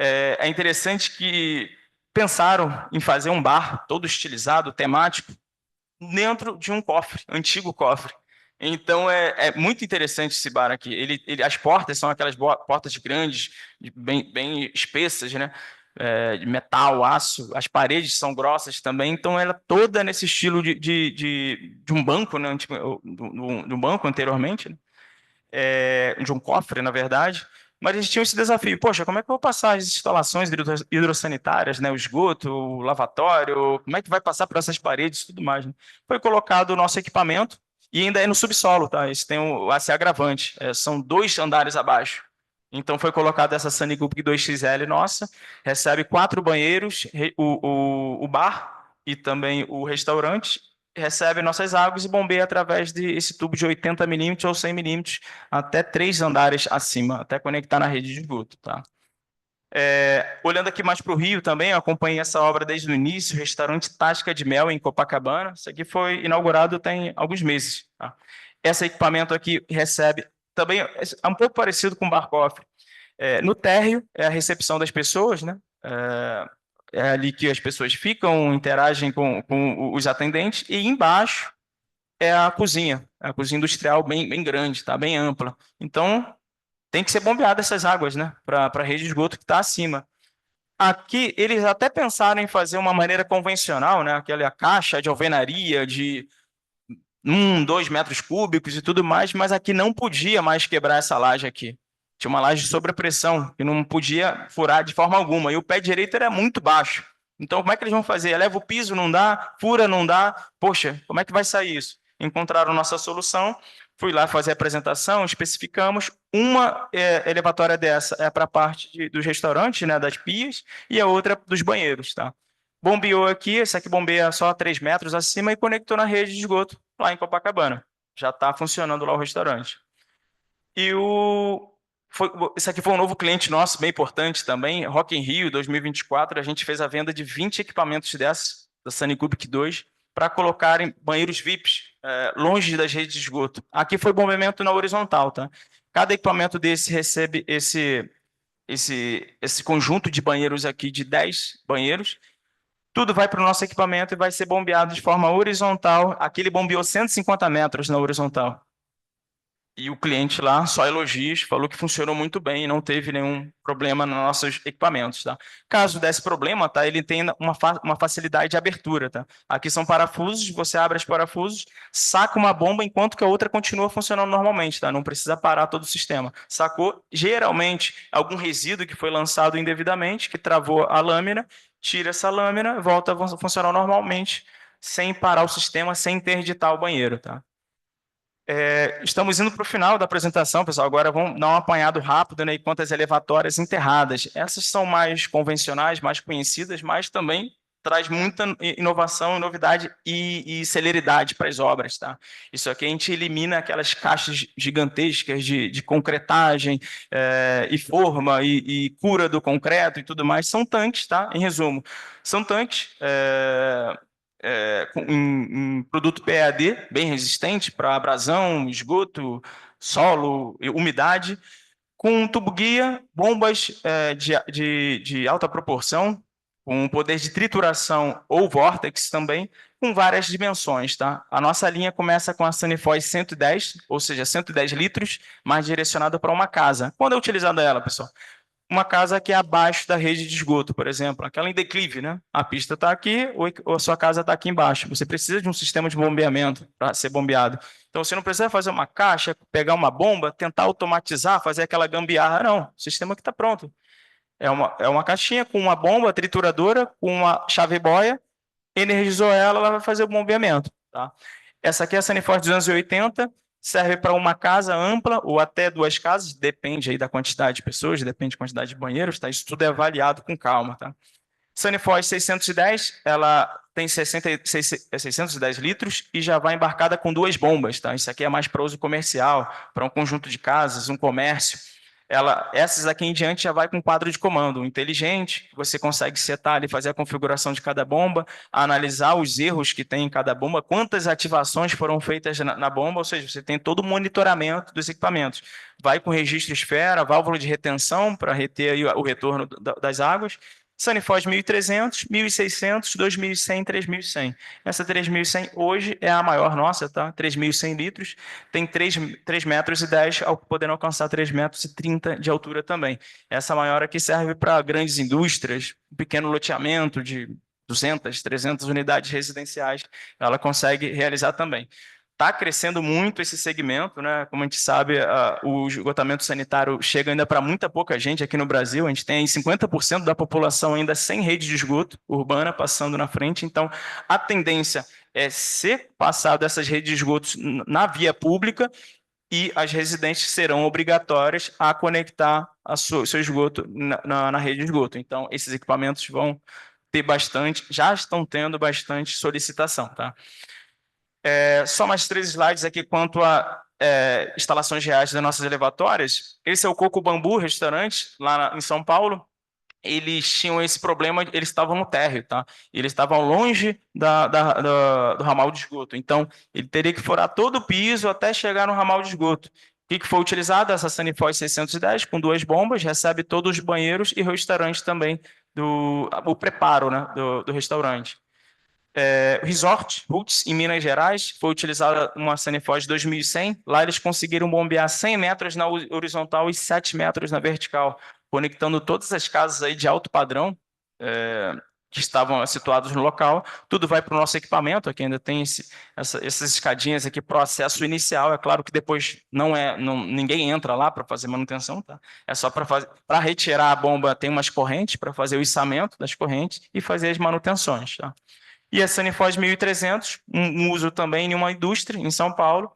Speaker 3: É interessante que pensaram em fazer um bar todo estilizado, temático, dentro de um cofre, antigo cofre. Então, é muito interessante esse bar aqui. As portas são aquelas portas grandes, bem espessas, né? De metal, aço. As paredes são grossas também. Então, ela é toda nesse estilo de um banco, né? De um banco anteriormente, né? De um cofre, na verdade. Mas a gente tinha esse desafio. Poxa, como é que eu vou passar as instalações hidrossanitárias, né? O esgoto, o lavatório, como é que vai passar por essas paredes e tudo mais, né? Foi colocado o nosso equipamento e ainda é no subsolo, tá? Esse tem esse agravante. São 2 andares abaixo. Então foi colocado essa Sanicubic 2XL nossa, recebe 4 banheiros, o bar e também o restaurante, recebe nossas águas e bombeia através desse tubo de 80 milímetros ou 100 milímetros até 3 andares acima, até conectar na rede de esgoto. Tá? Olhando aqui mais para o Rio também, eu acompanhei essa obra desde o início, restaurante Tasca de Mel, em Copacabana. Isso aqui foi inaugurado tem alguns meses. Tá? Esse equipamento aqui recebe, também é um pouco parecido com o bar cofre. No térreo é a recepção das pessoas, né? É ali que as pessoas ficam, interagem com os atendentes, e embaixo é a cozinha industrial bem grande, tá? Bem ampla. Então, tem que ser bombeada essas águas, né? Para a rede de esgoto que está acima. Aqui, eles até pensaram em fazer uma maneira convencional, né? Aquela caixa de alvenaria de 2 metros cúbicos e tudo mais, mas aqui não podia mais quebrar essa laje aqui. Tinha uma laje de sobrepressão, que não podia furar de forma alguma, e o pé direito era muito baixo. Então, como é que eles vão fazer? Eleva o piso, não dá, fura, não dá. Poxa, como é que vai sair isso? Encontraram nossa solução, Fui lá fazer a apresentação, especificamos. Uma elevatória dessa é para a parte dos restaurantes, né, das pias, e a outra dos banheiros, tá? Bombeou aqui, esse aqui bombeia só 3 metros acima e conectou na rede de esgoto lá em Copacabana. Já está funcionando lá o restaurante. E esse aqui foi um novo cliente nosso, bem importante também, Rock in Rio 2024, a gente fez a venda de 20 equipamentos desses, da Sunny Cubic 2, para colocar em banheiros VIPs, longe das redes de esgoto. Aqui foi bombeamento na horizontal, tá? Cada equipamento desse recebe esse conjunto de banheiros aqui, de 10 banheiros. Tudo vai para o nosso equipamento e vai ser bombeado de forma horizontal. Aqui ele bombeou 150 metros na horizontal. E o cliente lá, só elogios, falou que funcionou muito bem e não teve nenhum problema nos nossos equipamentos, tá? Caso desse problema, tá? Ele tem uma facilidade de abertura, tá? Aqui são parafusos, você abre os parafusos, saca uma bomba enquanto que a outra continua funcionando normalmente, tá? Não precisa parar todo o sistema. Sacou, geralmente, algum resíduo que foi lançado indevidamente, que travou a lâmina, tira essa lâmina, volta a funcionar normalmente, sem parar o sistema, sem interditar o banheiro, tá? Estamos indo para o final da apresentação, pessoal. Agora vamos dar um apanhado rápido, né, quanto às elevatórias enterradas. Essas são mais convencionais, mais conhecidas, mas também traz muita inovação, novidade e celeridade para as obras, tá? Isso aqui a gente elimina aquelas caixas gigantescas de concretagem e forma e cura do concreto e tudo mais. São tanques, tá? Em resumo, são tanques em produto PEAD, bem resistente para abrasão, esgoto, solo, umidade, com tubo-guia, bombas de alta proporção, com poder de trituração ou vórtex também, com várias dimensões, tá? A nossa linha começa com a Sanifoz 110, ou seja, 110 litros, mais direcionada para uma casa. Quando é utilizada ela, pessoal? Uma casa que é abaixo da rede de esgoto, por exemplo, aquela em declive, né? A pista está aqui ou a sua casa está aqui embaixo. Você precisa de um sistema de bombeamento para ser bombeado. Então, você não precisa fazer uma caixa, pegar uma bomba, tentar automatizar, fazer aquela gambiarra. Não, o sistema que está pronto. É uma caixinha com uma bomba trituradora, com uma chave boia, energizou ela, ela vai fazer o bombeamento. Tá? Essa aqui é a Sanifoz 280, serve para uma casa ampla ou até 2 casas, depende aí da quantidade de pessoas, depende da quantidade de banheiros, tá? Isso tudo é avaliado com calma, tá? Sanifoz 610, ela tem 610 litros e já vai embarcada com 2 bombas, tá? Isso aqui é mais para uso comercial, para um conjunto de casas, um comércio. Essas aqui em diante já vai com quadro de comando inteligente, você consegue setar ali, fazer a configuração de cada bomba, analisar os erros que tem em cada bomba, quantas ativações foram feitas na bomba, ou seja, você tem todo o monitoramento dos equipamentos. Vai com registro esfera, válvula de retenção para reter aí o retorno das águas. Sanifoz 1.300, 1.600, 2.100, 3.100. Essa 3.100 hoje é a maior nossa, tá? 3.100 litros, tem 3 metros e 10, podendo alcançar 3 metros e 30 de altura também. Essa maior aqui serve para grandes indústrias, um pequeno loteamento de 200, 300 unidades residenciais, ela consegue realizar também. Está crescendo muito esse segmento, né? Como a gente sabe, o esgotamento sanitário chega ainda para muita pouca gente aqui no Brasil. A gente tem 50% da população ainda sem rede de esgoto urbana passando na frente. Então, a tendência é ser passado essas redes de esgotos na via pública e as residências serão obrigatórias a conectar seu esgoto na rede de esgoto. Então, esses equipamentos vão ter bastante, já estão tendo bastante solicitação, tá? Só mais 3 slides aqui quanto a instalações reais das nossas elevatórias. Esse é o Coco Bambu Restaurante, lá em São Paulo. Eles tinham esse problema, eles estavam no térreo, tá? Eles estavam longe do ramal de esgoto. Então, ele teria que furar todo o piso até chegar no ramal de esgoto. O que foi utilizado? Essa Sanifoz 610, com 2 bombas, recebe todos os banheiros e o restaurante também, o preparo, né, do restaurante. Resort Roots, em Minas Gerais, foi utilizada uma Sanifoz 2100. Lá eles conseguiram bombear 100 metros na horizontal e 7 metros na vertical, conectando todas as casas aí de alto padrão que estavam situadas no local. Tudo vai para o nosso equipamento, aqui ainda tem essas escadinhas aqui para o acesso inicial. É claro que depois ninguém entra lá para fazer manutenção, tá? É só para retirar a bomba, tem umas correntes para fazer o içamento das correntes e fazer as manutenções, tá? E a Sanifoz 1300, um uso também em uma indústria em São Paulo.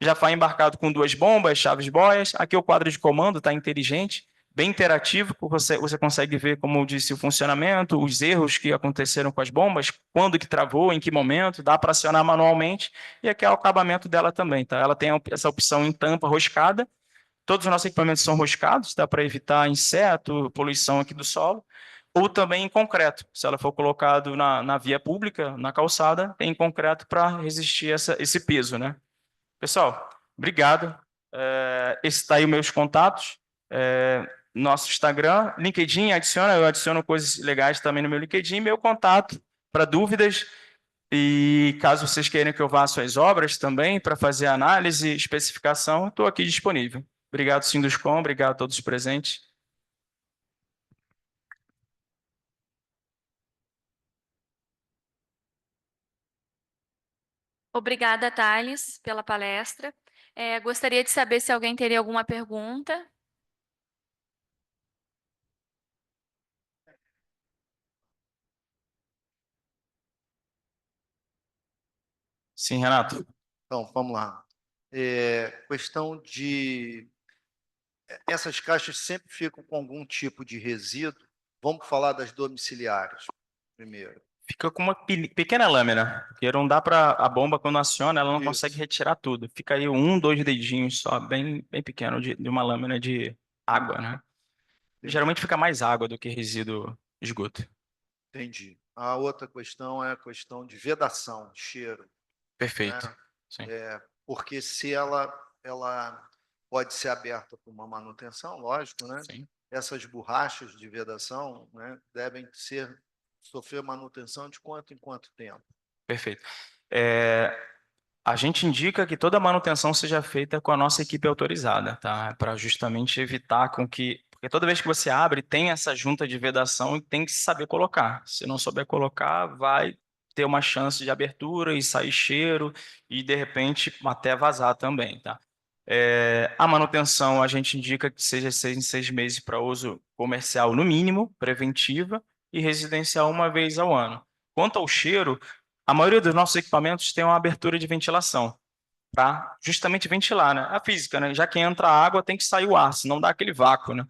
Speaker 3: Já vai embarcado com 2 bombas, chaves boias. Aqui o quadro de comando está inteligente, bem interativo, porque você consegue ver, como eu disse, o funcionamento, os erros que aconteceram com as bombas, quando que travou, em que momento, dá para acionar manualmente. E aqui é o acabamento dela também, tá? Ela tem essa opção em tampa roscada. Todos os nossos equipamentos são roscados, dá para evitar inseto, poluição aqui do solo, ou também em concreto. Se ela for colocado na via pública, na calçada, tem concreto para resistir esse peso, né? Pessoal, obrigado. Esse está aí os meus contatos. Nosso Instagram, LinkedIn, eu adiciono coisas legais também no meu LinkedIn, meu contato para dúvidas. E caso vocês queiram que eu vá às suas obras também para fazer análise, especificação, estou aqui disponível. Obrigado, Sinduscom, obrigado a todos os presentes.
Speaker 1: Obrigada, Thales, pela palestra. Gostaria de saber se alguém teria alguma pergunta.
Speaker 3: Sim, Renato.
Speaker 4: Então, vamos lá. Questão de... Essas caixas sempre ficam com algum tipo de resíduo. Vamos falar das domiciliares primeiro.
Speaker 3: Fica com uma pequena lâmina, porque não dá para a bomba, quando aciona, ela não
Speaker 4: Isso.
Speaker 3: consegue retirar tudo. Fica aí 1, 2 dedinhos só, bem, bem pequeno, de uma lâmina de água, né? Geralmente fica mais água do que resíduo esgoto.
Speaker 4: Entendi. A outra questão é a questão de vedação, de cheiro, né?
Speaker 3: Perfeito. Sim.
Speaker 4: Porque se ela pode ser aberta para uma manutenção, lógico, né?
Speaker 3: Sim.
Speaker 4: Essas borrachas de vedação, né, devem sofrer manutenção de quanto em quanto tempo?
Speaker 3: Perfeito. A gente indica que toda manutenção seja feita com a nossa equipe autorizada, tá? Para justamente evitar com que... Porque toda vez que você abre, tem essa junta de vedação e tem que saber colocar. Se não souber colocar, vai ter uma chance de abertura e sair cheiro e, de repente, até vazar também, tá? A manutenção, a gente indica que seja 6 em 6 meses para uso comercial no mínimo, preventiva, e residencial 1 vez ao ano. Quanto ao cheiro, a maioria dos nossos equipamentos tem uma abertura de ventilação, para justamente ventilar, né? A física, né? Já que entra água, tem que sair o ar, senão dá aquele vácuo, né?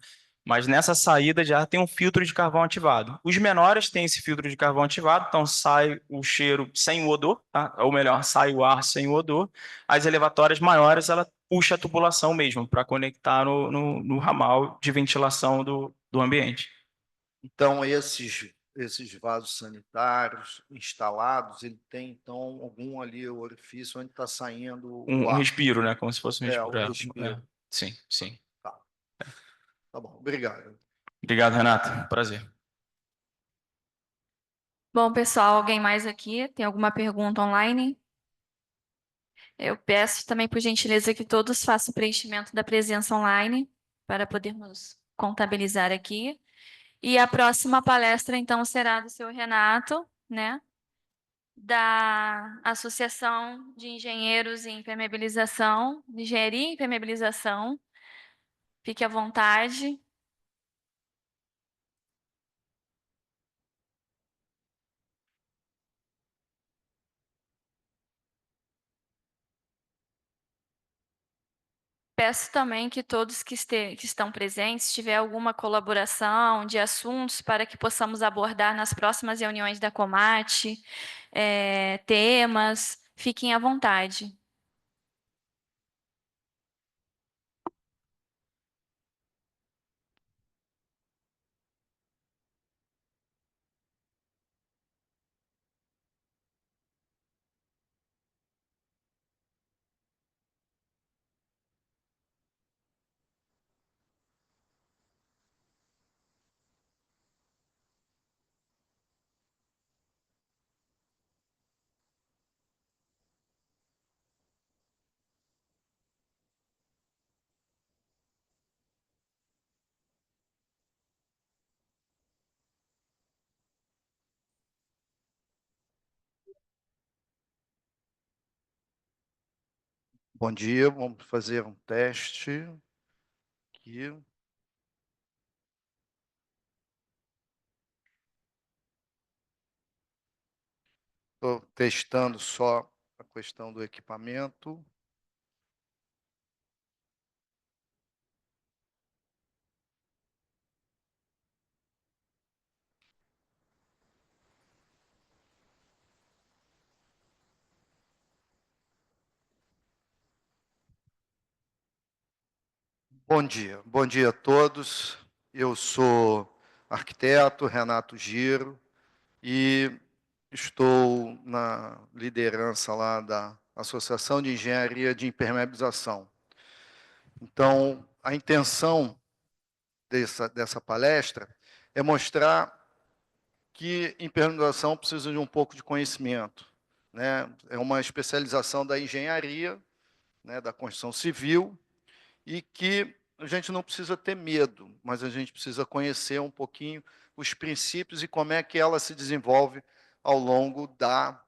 Speaker 3: Mas nessa saída de ar tem um filtro de carvão ativado. Os menores têm esse filtro de carvão ativado, então sai o cheiro sem o odor, tá? Ou melhor, sai o ar sem o odor. As elevatórias maiores, ela puxa a tubulação mesmo, para conectar no ramal de ventilação do ambiente.
Speaker 4: Então, esses vasos sanitários instalados, ele tem, então, algum ali orifício onde está saindo o
Speaker 3: Um
Speaker 4: ar.
Speaker 3: respiro, né? Como se fosse um respiro.
Speaker 4: O respiro.
Speaker 3: Sim, sim.
Speaker 4: Tá. Tá bom, obrigado.
Speaker 3: Obrigado, Renato. Prazer.
Speaker 1: Bom, pessoal, alguém mais aqui? Tem alguma pergunta online? Eu peço também, por gentileza, que todos façam o preenchimento da presença online para podermos contabilizar aqui. E a próxima palestra, então, será do seu Renato, né? Da Associação de Engenheiros em Impermeabilização, de Engenharia e Impermeabilização. Fique à vontade. Peço também que todos que estão presentes, se tiver alguma colaboração de assuntos para que possamos abordar nas próximas reuniões da Comate, temas, fiquem à vontade.
Speaker 4: Bom dia, vamos fazer um teste aqui. Estou testando só a questão do equipamento. Bom dia a todos. Eu sou arquiteto Renato Giro e estou na liderança lá da Associação de Engenharia de Impermeabilização. Então, a intenção dessa palestra é mostrar que impermeabilização precisa de um pouco de conhecimento, né? É uma especialização da engenharia, né, da construção civil, e que a gente não precisa ter medo, mas a gente precisa conhecer um pouquinho os princípios e como é que ela se desenvolve ao longo da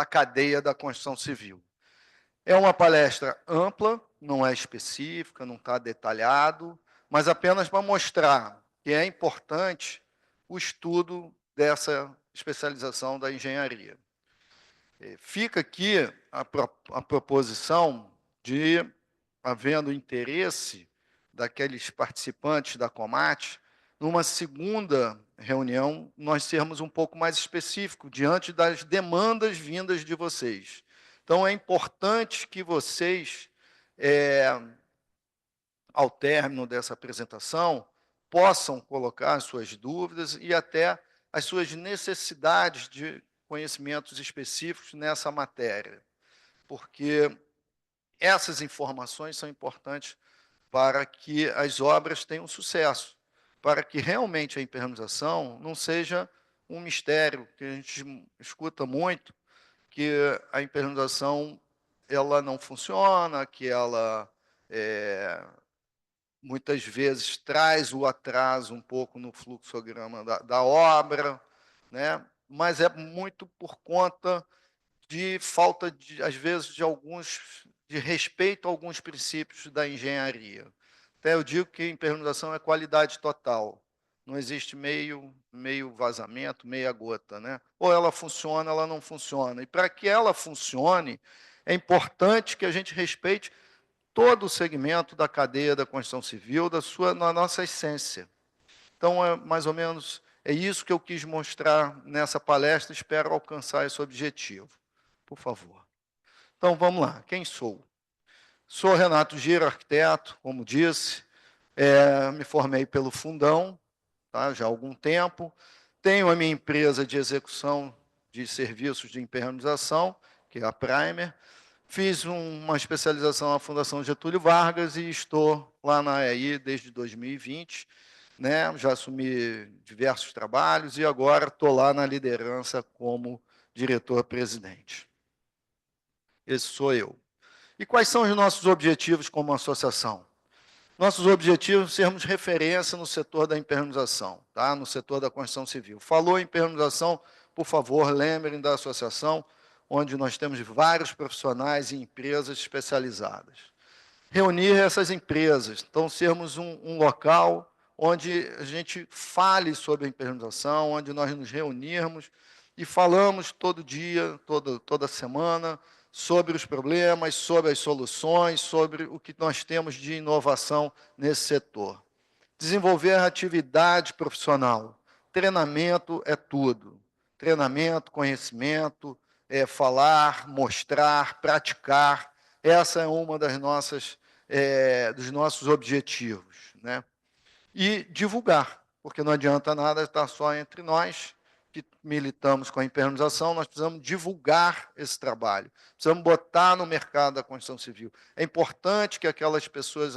Speaker 4: cadeia da construção civil. É uma palestra ampla, não é específica, não está detalhado, mas apenas para mostrar que é importante o estudo dessa especialização da engenharia. Fica aqui a proposição de, havendo interesse daqueles participantes da Comat, numa segunda reunião, nós sermos um pouco mais específicos diante das demandas vindas de vocês. Então, é importante que vocês, ao término dessa apresentação, possam colocar as suas dúvidas e até as suas necessidades de conhecimentos específicos nessa matéria, porque essas informações são importantes para que as obras tenham sucesso, para que realmente a impermeabilização não seja um mistério, que a gente escuta muito, que a impermeabilização ela não funciona, que ela muitas vezes traz o atraso um pouco no fluxograma da obra, né? Mas é muito por conta de falta, às vezes, de respeito a alguns princípios da engenharia. Até eu digo que impermeabilização é qualidade total. Não existe meio vazamento, meia gota, né? Ou ela funciona, ou ela não funciona. E para que ela funcione, é importante que a gente respeite todo o segmento da cadeia da construção civil, na nossa essência. Então, mais ou menos, é isso que eu quis mostrar nessa palestra, espero alcançar esse objetivo. Por favor. Então, vamos lá. Quem sou? Sou Renato Giro, arquiteto, como disse, me formei pelo Fundão, tá, já há algum tempo, tenho a minha empresa de execução de serviços de impermeabilização, que é a Primer, fiz uma especialização na Fundação Getúlio Vargas e estou lá na AEI desde 2020, né? Já assumi diversos trabalhos e agora estou lá na liderança como diretor-presidente. Esse sou eu. E quais são os nossos objetivos como associação? Nossos objetivos são sermos referência no setor da impermeabilização, tá? No setor da construção civil. Falou em impermeabilização, por favor, lembrem da associação, onde nós temos vários profissionais e empresas especializadas. Reunir essas empresas, então sermos um local onde a gente fale sobre a impermeabilização, onde nós nos reunirmos e falamos todo dia, toda semana, sobre os problemas, sobre as soluções, sobre o que nós temos de inovação nesse setor. Desenvolver a atividade profissional. Treinamento é tudo. Treinamento, conhecimento, falar, mostrar, praticar. Essa é uma dos nossos objetivos, né? E divulgar, porque não adianta nada estar só entre nós, que militamos com a impermeabilização, nós precisamos divulgar esse trabalho, precisamos botar no mercado da construção civil. É importante que aquelas pessoas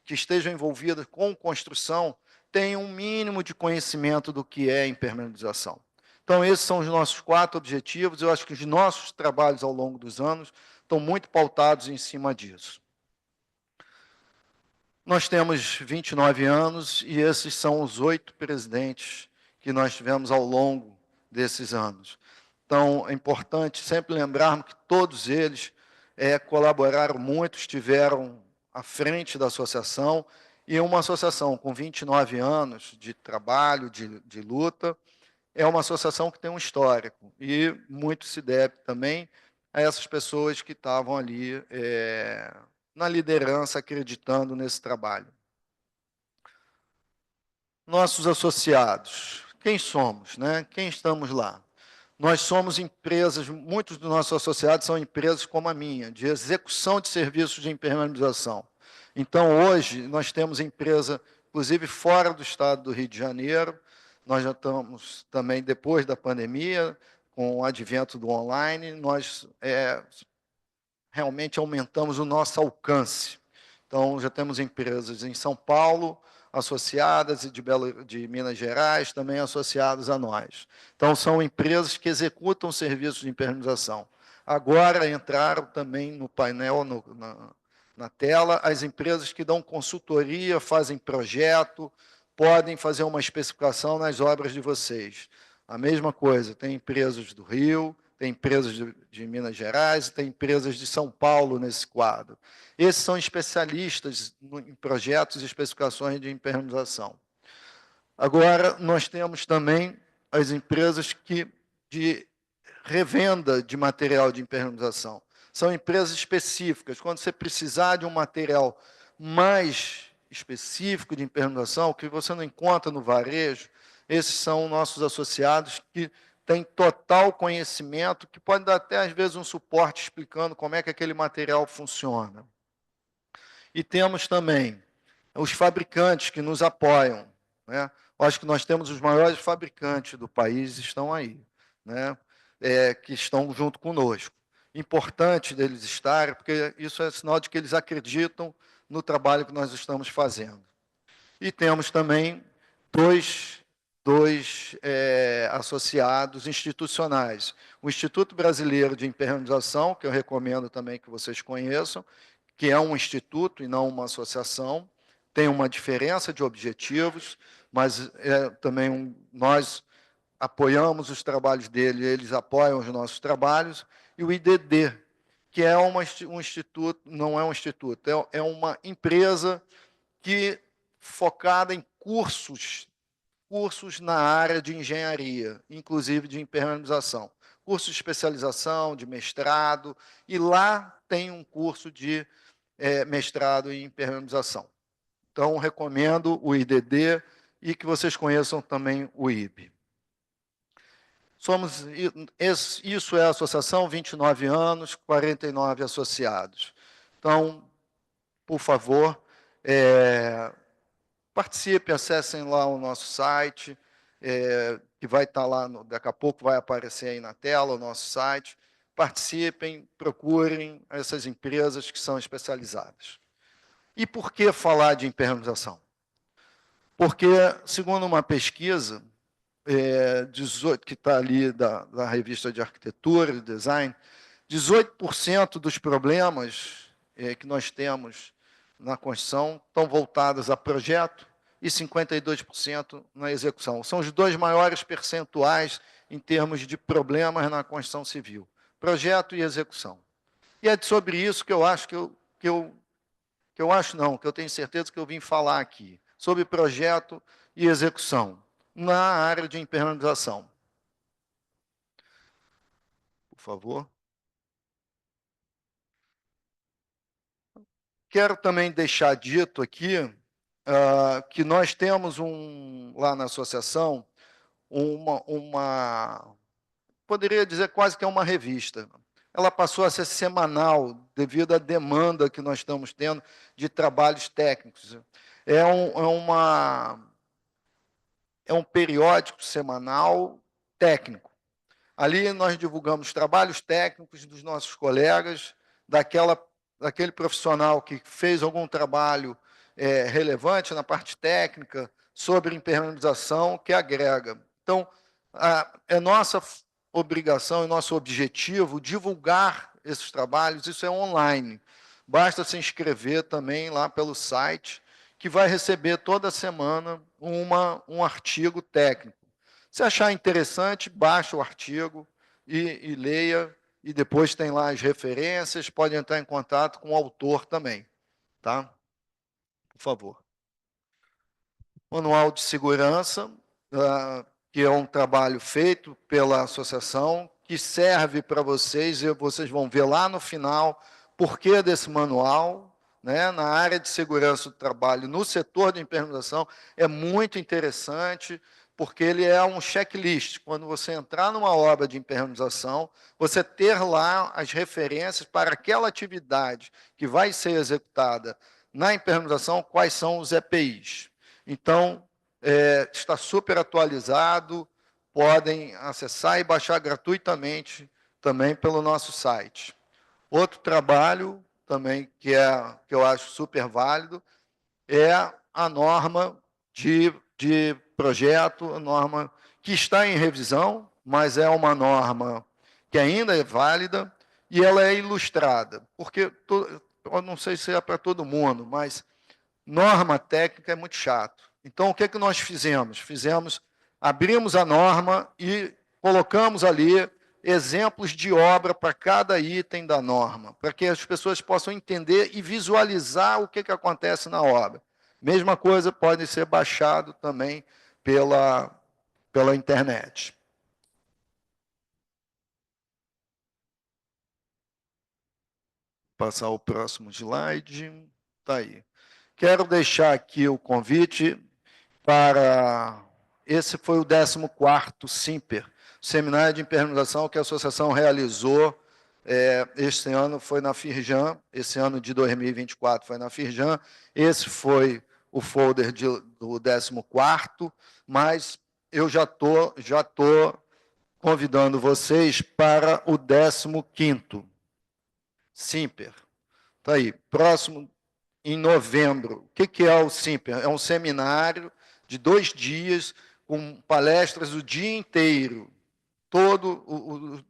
Speaker 4: que estejam envolvidas com construção tenham um mínimo de conhecimento do que é impermeabilização. Então, esses são os nossos 4 objetivos, eu acho que os nossos trabalhos ao longo dos anos estão muito pautados em cima disso. Nós temos 29 anos e esses são os 8 presidentes que nós tivemos ao longo desses anos. Então, é importante sempre lembrarmos que todos eles colaboraram muito, estiveram à frente da associação, e uma associação com 29 anos de trabalho, de luta, é uma associação que tem um histórico, e muito se deve também a essas pessoas que estavam ali na liderança, acreditando nesse trabalho. Nossos associados, quem somos, né? Quem estamos lá? Nós somos empresas, muitos dos nossos associados são empresas como a minha, de execução de serviços de impermeabilização. Então, hoje, nós temos empresa, inclusive fora do estado do Rio de Janeiro, nós já estamos também, depois da pandemia, com o advento do online, nós realmente aumentamos o nosso alcance. Então, já temos empresas em São Paulo, associadas, e de Minas Gerais, também associadas a nós. Então, são empresas que executam serviços de impermeabilização. Agora entraram também no painel, na tela, as empresas que dão consultoria, fazem projeto, podem fazer uma especificação nas obras de vocês. A mesma coisa, tem empresas do Rio, tem empresas de Minas Gerais, tem empresas de São Paulo nesse quadro. Esses são especialistas em projetos e especificações de impermeabilização. Agora, nós temos também as empresas de revenda de material de impermeabilização. São empresas específicas. Quando você precisar de um material mais específico de impermeabilização, que você não encontra no varejo, esses são nossos associados que têm total conhecimento, que podem dar até, às vezes, um suporte explicando como é que aquele material funciona. E temos também os fabricantes que nos apoiam, né? Eu acho que nós temos os maiores fabricantes do país, estão aí, né? Que estão junto conosco. Importante deles estarem, porque isso é sinal de que eles acreditam no trabalho que nós estamos fazendo. E temos também dois associados institucionais. O Instituto Brasileiro de Impermeabilização, que eu recomendo também que vocês conheçam, que é um instituto e não uma associação, tem uma diferença de objetivos, mas também nós apoiamos os trabalhos dele, eles apoiam os nossos trabalhos, e o IDD, que é um instituto, não é um instituto, é uma empresa focada em cursos na área de engenharia, inclusive de impermeabilização. Curso de especialização, de mestrado, e lá tem um curso de mestrado em impermeabilização. Então, recomendo o IDD e que vocês conheçam também o IB. Isso é a associação, 29 anos, 49 associados. Então, por favor, participe, acessem lá o nosso site, que vai estar lá, daqui a pouco vai aparecer aí na tela o nosso site. Participem, procurem essas empresas que são especializadas. E por que falar de impermeabilização? Porque, segundo uma pesquisa, 18, que está ali da revista de arquitetura e design, 18% dos problemas que nós temos na construção estão voltados a projeto e 52% na execução. São os dois maiores percentuais em termos de problemas na construção civil, projeto e execução. E é sobre isso que eu acho que eu tenho certeza que eu vim falar aqui, sobre projeto e execução, na área de impermeabilização. Por favor. Quero também deixar dito aqui que nós temos lá na associação poderia dizer quase que é uma revista. Ela passou a ser semanal devido à demanda que nós estamos tendo de trabalhos técnicos. É um periódico semanal técnico. Ali nós divulgamos trabalhos técnicos dos nossos colegas, daquele profissional que fez algum trabalho relevante na parte técnica, sobre impermeabilização, que agrega. Então, é nossa obrigação e nosso objetivo divulgar esses trabalhos, isso é online. Basta se inscrever também lá pelo site, que vai receber toda semana um artigo técnico. Se achar interessante, baixa o artigo e leia, e depois tem lá as referências, pode entrar em contato com o autor também. Tá? Por favor. Manual de segurança, que é um trabalho feito pela associação, que serve para vocês, e vocês vão ver lá no final por que desse manual, né, na área de segurança do trabalho, no setor de impermeabilização, é muito interessante, porque ele é um checklist. Quando você entrar numa obra de impermeabilização, você ter lá as referências para aquela atividade que vai ser executada na impermeabilização, quais são os EPIs. Então, está super atualizado, podem acessar e baixar gratuitamente também pelo nosso site. Outro trabalho também que eu acho super válido é a norma de projeto, a norma que está em revisão, mas é uma norma que ainda é válida e ela é ilustrada, porque eu não sei se é para todo mundo, mas norma técnica é muito chato. Então, o que é que nós fizemos? Abrimos a norma e colocamos ali exemplos de obra para cada item da norma, para que as pessoas possam entender e visualizar o que acontece na obra. Mesma coisa pode ser baixado também pela internet. Passar o próximo slide. Está aí. Quero deixar aqui o convite para... Esse foi o 14º SIMPER, Seminário de Impermeabilização que a associação realizou. Este ano foi na Firjan, esse ano de 2024 foi na Firjan. Esse foi o folder do 14º, mas eu já tô convidando vocês para o 15º SIMPER. Está aí, próximo, em novembro. O que é o SIMPER? É um seminário de 2 dias, com palestras o dia inteiro,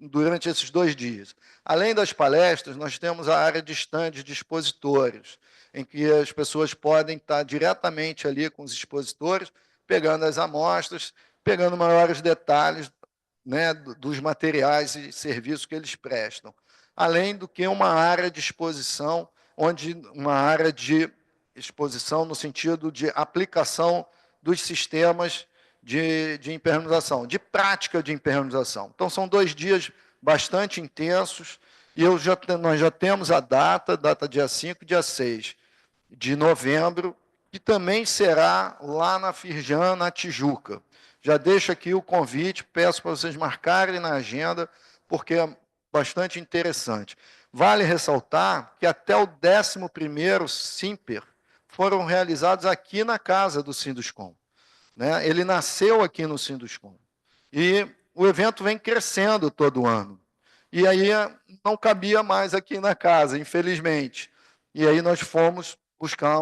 Speaker 4: durante esses 2 dias. Além das palestras, nós temos a área de stand de expositores, em que as pessoas podem estar diretamente ali com os expositores, pegando as amostras, pegando maiores detalhes, né, dos materiais e serviços que eles prestam. Além do que uma área de exposição, uma área de exposição no sentido de aplicação dos sistemas de impermeabilização, de prática de impermeabilização. Então, são 2 dias bastante intensos, e nós já temos a data dia 5 e dia 6 de novembro, que também será lá na Firjan, na Tijuca. Já deixo aqui o convite, peço para vocês marcarem na agenda, porque é bastante interessante. Vale ressaltar que até o 11º SIMPER foram realizados aqui na casa do Sinduscom. Né? Ele nasceu aqui no Sinduscom. E o evento vem crescendo todo ano. E aí não cabia mais aqui na casa, infelizmente. E aí nós fomos buscar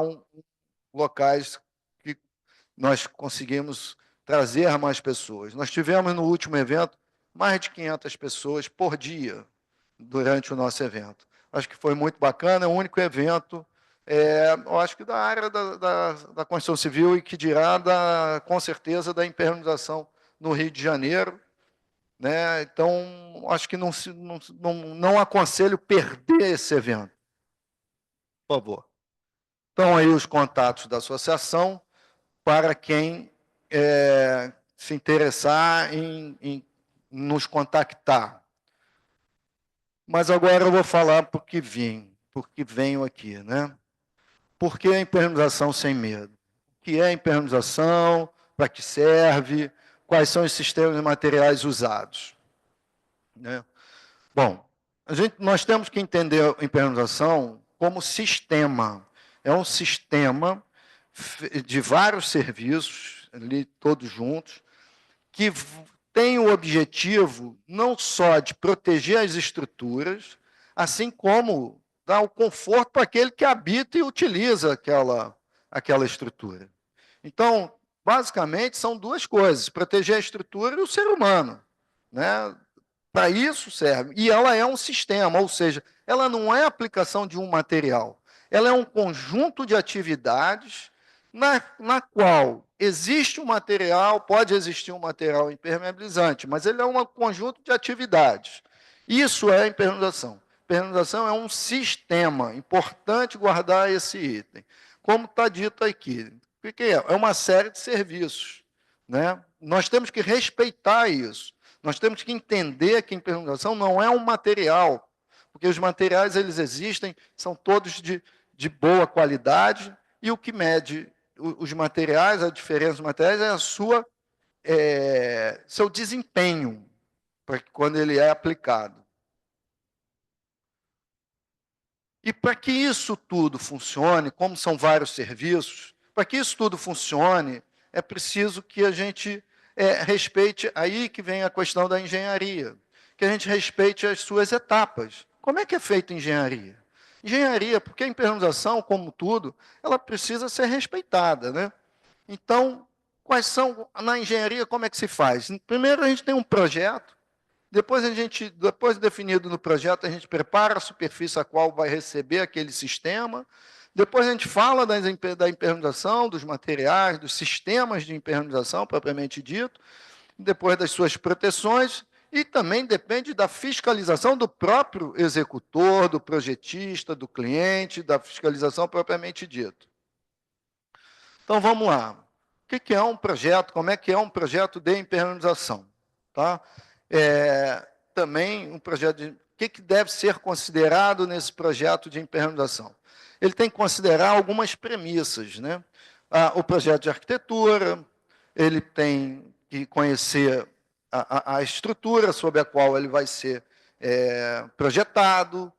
Speaker 4: locais que nós conseguimos trazer mais pessoas. Nós tivemos no último evento mais de 500 pessoas por dia durante o nosso evento. Acho que foi muito bacana, é o único evento, eu acho que da área da construção civil e que dirá, com certeza, da impermeabilização no Rio de Janeiro. Né? Então, acho que não aconselho perder esse evento. Por favor. Estão aí os contatos da associação para quem se interessar em nos contactar. Mas agora eu vou falar porque venho aqui, né? Por que a impermeabilização sem medo? O que é a impermeabilização? Para que serve? Quais são os sistemas e materiais usados? Né? Bom, nós temos que entender a impermeabilização como sistema. É um sistema de vários serviços, ali todos juntos, que tem o objetivo não só de proteger as estruturas, assim como dar o conforto para aquele que habita e utiliza aquela estrutura. Então, basicamente, são 2 coisas: proteger a estrutura e o ser humano. Né? Para isso serve. E ela é um sistema, ou seja, ela não é a aplicação de um material. Ela é um conjunto de atividades na qual existe um material, pode existir um material impermeabilizante, mas ele é um conjunto de atividades. Isso é a impermeabilização. Impermeabilização é um sistema, importante guardar esse item. Como está dito aqui, o que é? É uma série de serviços. Né? Nós temos que respeitar isso. Nós temos que entender que a impermeabilização não é um material, porque os materiais eles existem, são todos de boa qualidade, e o que mede os materiais, a diferença dos materiais é seu desempenho, quando ele é aplicado. E para que isso tudo funcione, como são vários serviços, para que isso tudo funcione, é preciso que a gente respeite, aí que vem a questão da engenharia, que a gente respeite as suas etapas. Como é que é feita engenharia? Engenharia, porque a impermeabilização, como tudo, ela precisa ser respeitada, né? Então, quais são, na engenharia, como é que se faz? Primeiro, a gente tem um projeto, depois definido no projeto, a gente prepara a superfície a qual vai receber aquele sistema, depois a gente fala da impermeabilização, dos materiais, dos sistemas de impermeabilização, propriamente dito, depois das suas proteções, e também depende da fiscalização do próprio executor, do projetista, do cliente, da fiscalização propriamente dito. Então, vamos lá. O que é um projeto? Como é que é um projeto de impermeabilização? Tá? Também um projeto de... O que deve ser considerado nesse projeto de impermeabilização? Ele tem que considerar algumas premissas, né? O projeto de arquitetura, ele tem que conhecer a estrutura sobre a qual ele vai ser projetado,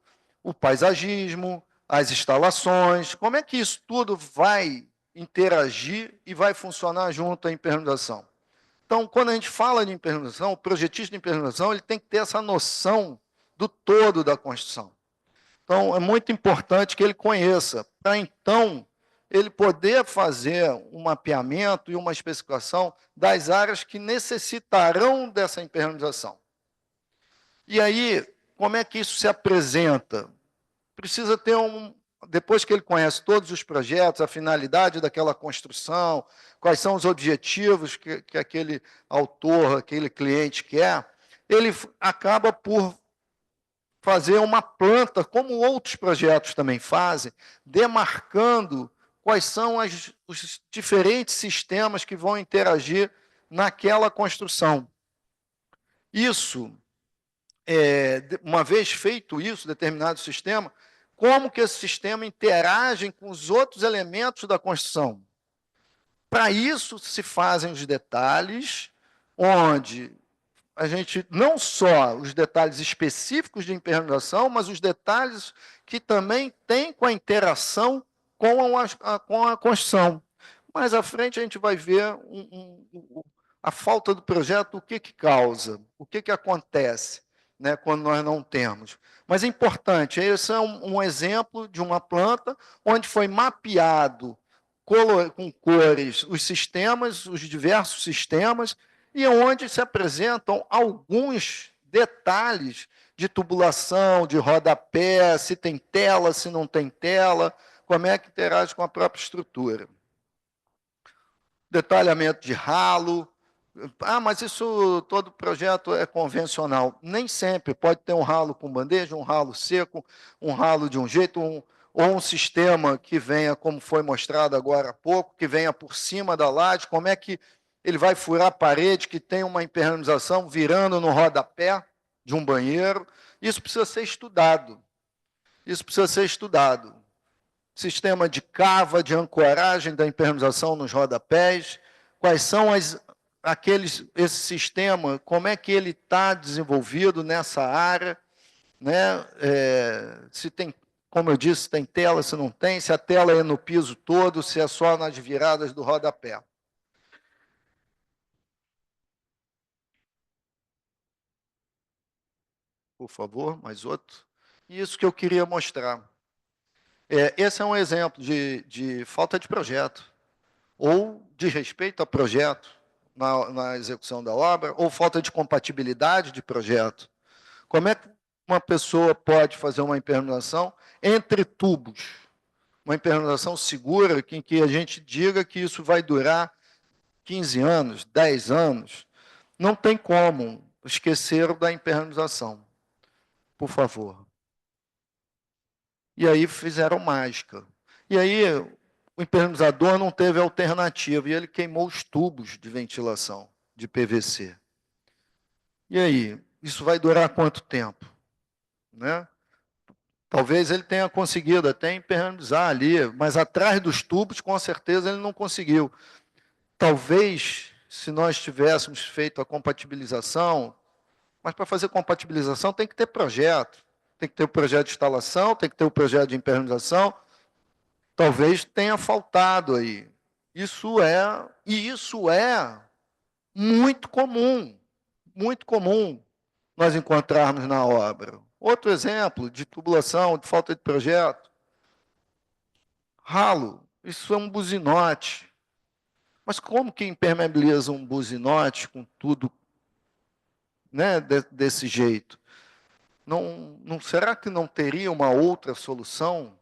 Speaker 4: o paisagismo, as instalações, como é que isso tudo vai interagir e vai funcionar junto à impermeabilização. Então, quando a gente fala de impermeabilização, o projetista de impermeabilização ele tem que ter essa noção do todo da construção. Então, é muito importante que ele conheça, para então ele poder fazer um mapeamento e uma especificação das áreas que necessitarão dessa impermeabilização. E aí, como é que isso se apresenta? Precisa ter depois que ele conhece todos os projetos, a finalidade daquela construção, quais são os objetivos que aquele autor, aquele cliente quer, ele acaba por fazer uma planta, como outros projetos também fazem, demarcando quais são os diferentes sistemas que vão interagir naquela construção. Isso, uma vez feito isso, determinado sistema, como que esse sistema interage com os outros elementos da construção. Para isso se fazem os detalhes, onde a gente, não só os detalhes específicos de impermeabilização, mas os detalhes que também têm com a interação com a construção. Mais à frente a gente vai ver a falta do projeto, o que causa, o que acontece, né, quando nós não temos. Mas é importante, esse é um exemplo de uma planta onde foi mapeado com cores os sistemas, os diversos sistemas, e onde se apresentam alguns detalhes de tubulação, de rodapé, se tem tela, se não tem tela, como é que interage com a própria estrutura. Detalhamento de ralo. Mas isso, todo projeto é convencional. Nem sempre. Pode ter um ralo com bandeja, um ralo seco, um ralo de um jeito, ou um sistema que venha, como foi mostrado agora há pouco, que venha por cima da laje, como é que ele vai furar a parede, que tem uma impermeabilização virando no rodapé de um banheiro. Isso precisa ser estudado. Isso precisa ser estudado. Sistema de cava, de ancoragem da impermeabilização nos rodapés, quais são esse sistema, como é que ele está desenvolvido nessa área, né? Se tem, como eu disse, tem tela, se não tem, se a tela é no piso todo, se é só nas viradas do rodapé. Por favor, mais outro. Isso que eu queria mostrar. Esse é um exemplo de falta de projeto, ou de respeito a projeto na execução da obra, ou falta de compatibilidade de projeto. Como é que uma pessoa pode fazer uma impermeabilização entre tubos? Uma impermeabilização segura, em que a gente diga que isso vai durar 15 anos, 10 anos. Não tem como esquecer da impermeabilização. Por favor. E aí fizeram mágica. E aí o impermeabilizador não teve alternativa, e ele queimou os tubos de ventilação de PVC. E aí, isso vai durar quanto tempo? Né? Talvez ele tenha conseguido até impermeabilizar ali, mas atrás dos tubos, com certeza, ele não conseguiu. Talvez, se nós tivéssemos feito a compatibilização, mas para fazer compatibilização tem que ter projeto, tem que ter o projeto de instalação, tem que ter o projeto de impermeabilização. Talvez tenha faltado aí. Isso é muito comum nós encontrarmos na obra. Outro exemplo de tubulação, de falta de projeto. Ralo, isso é um buzinote. Mas como que impermeabiliza um buzinote com tudo, né, desse jeito? Será que não teria uma outra solução?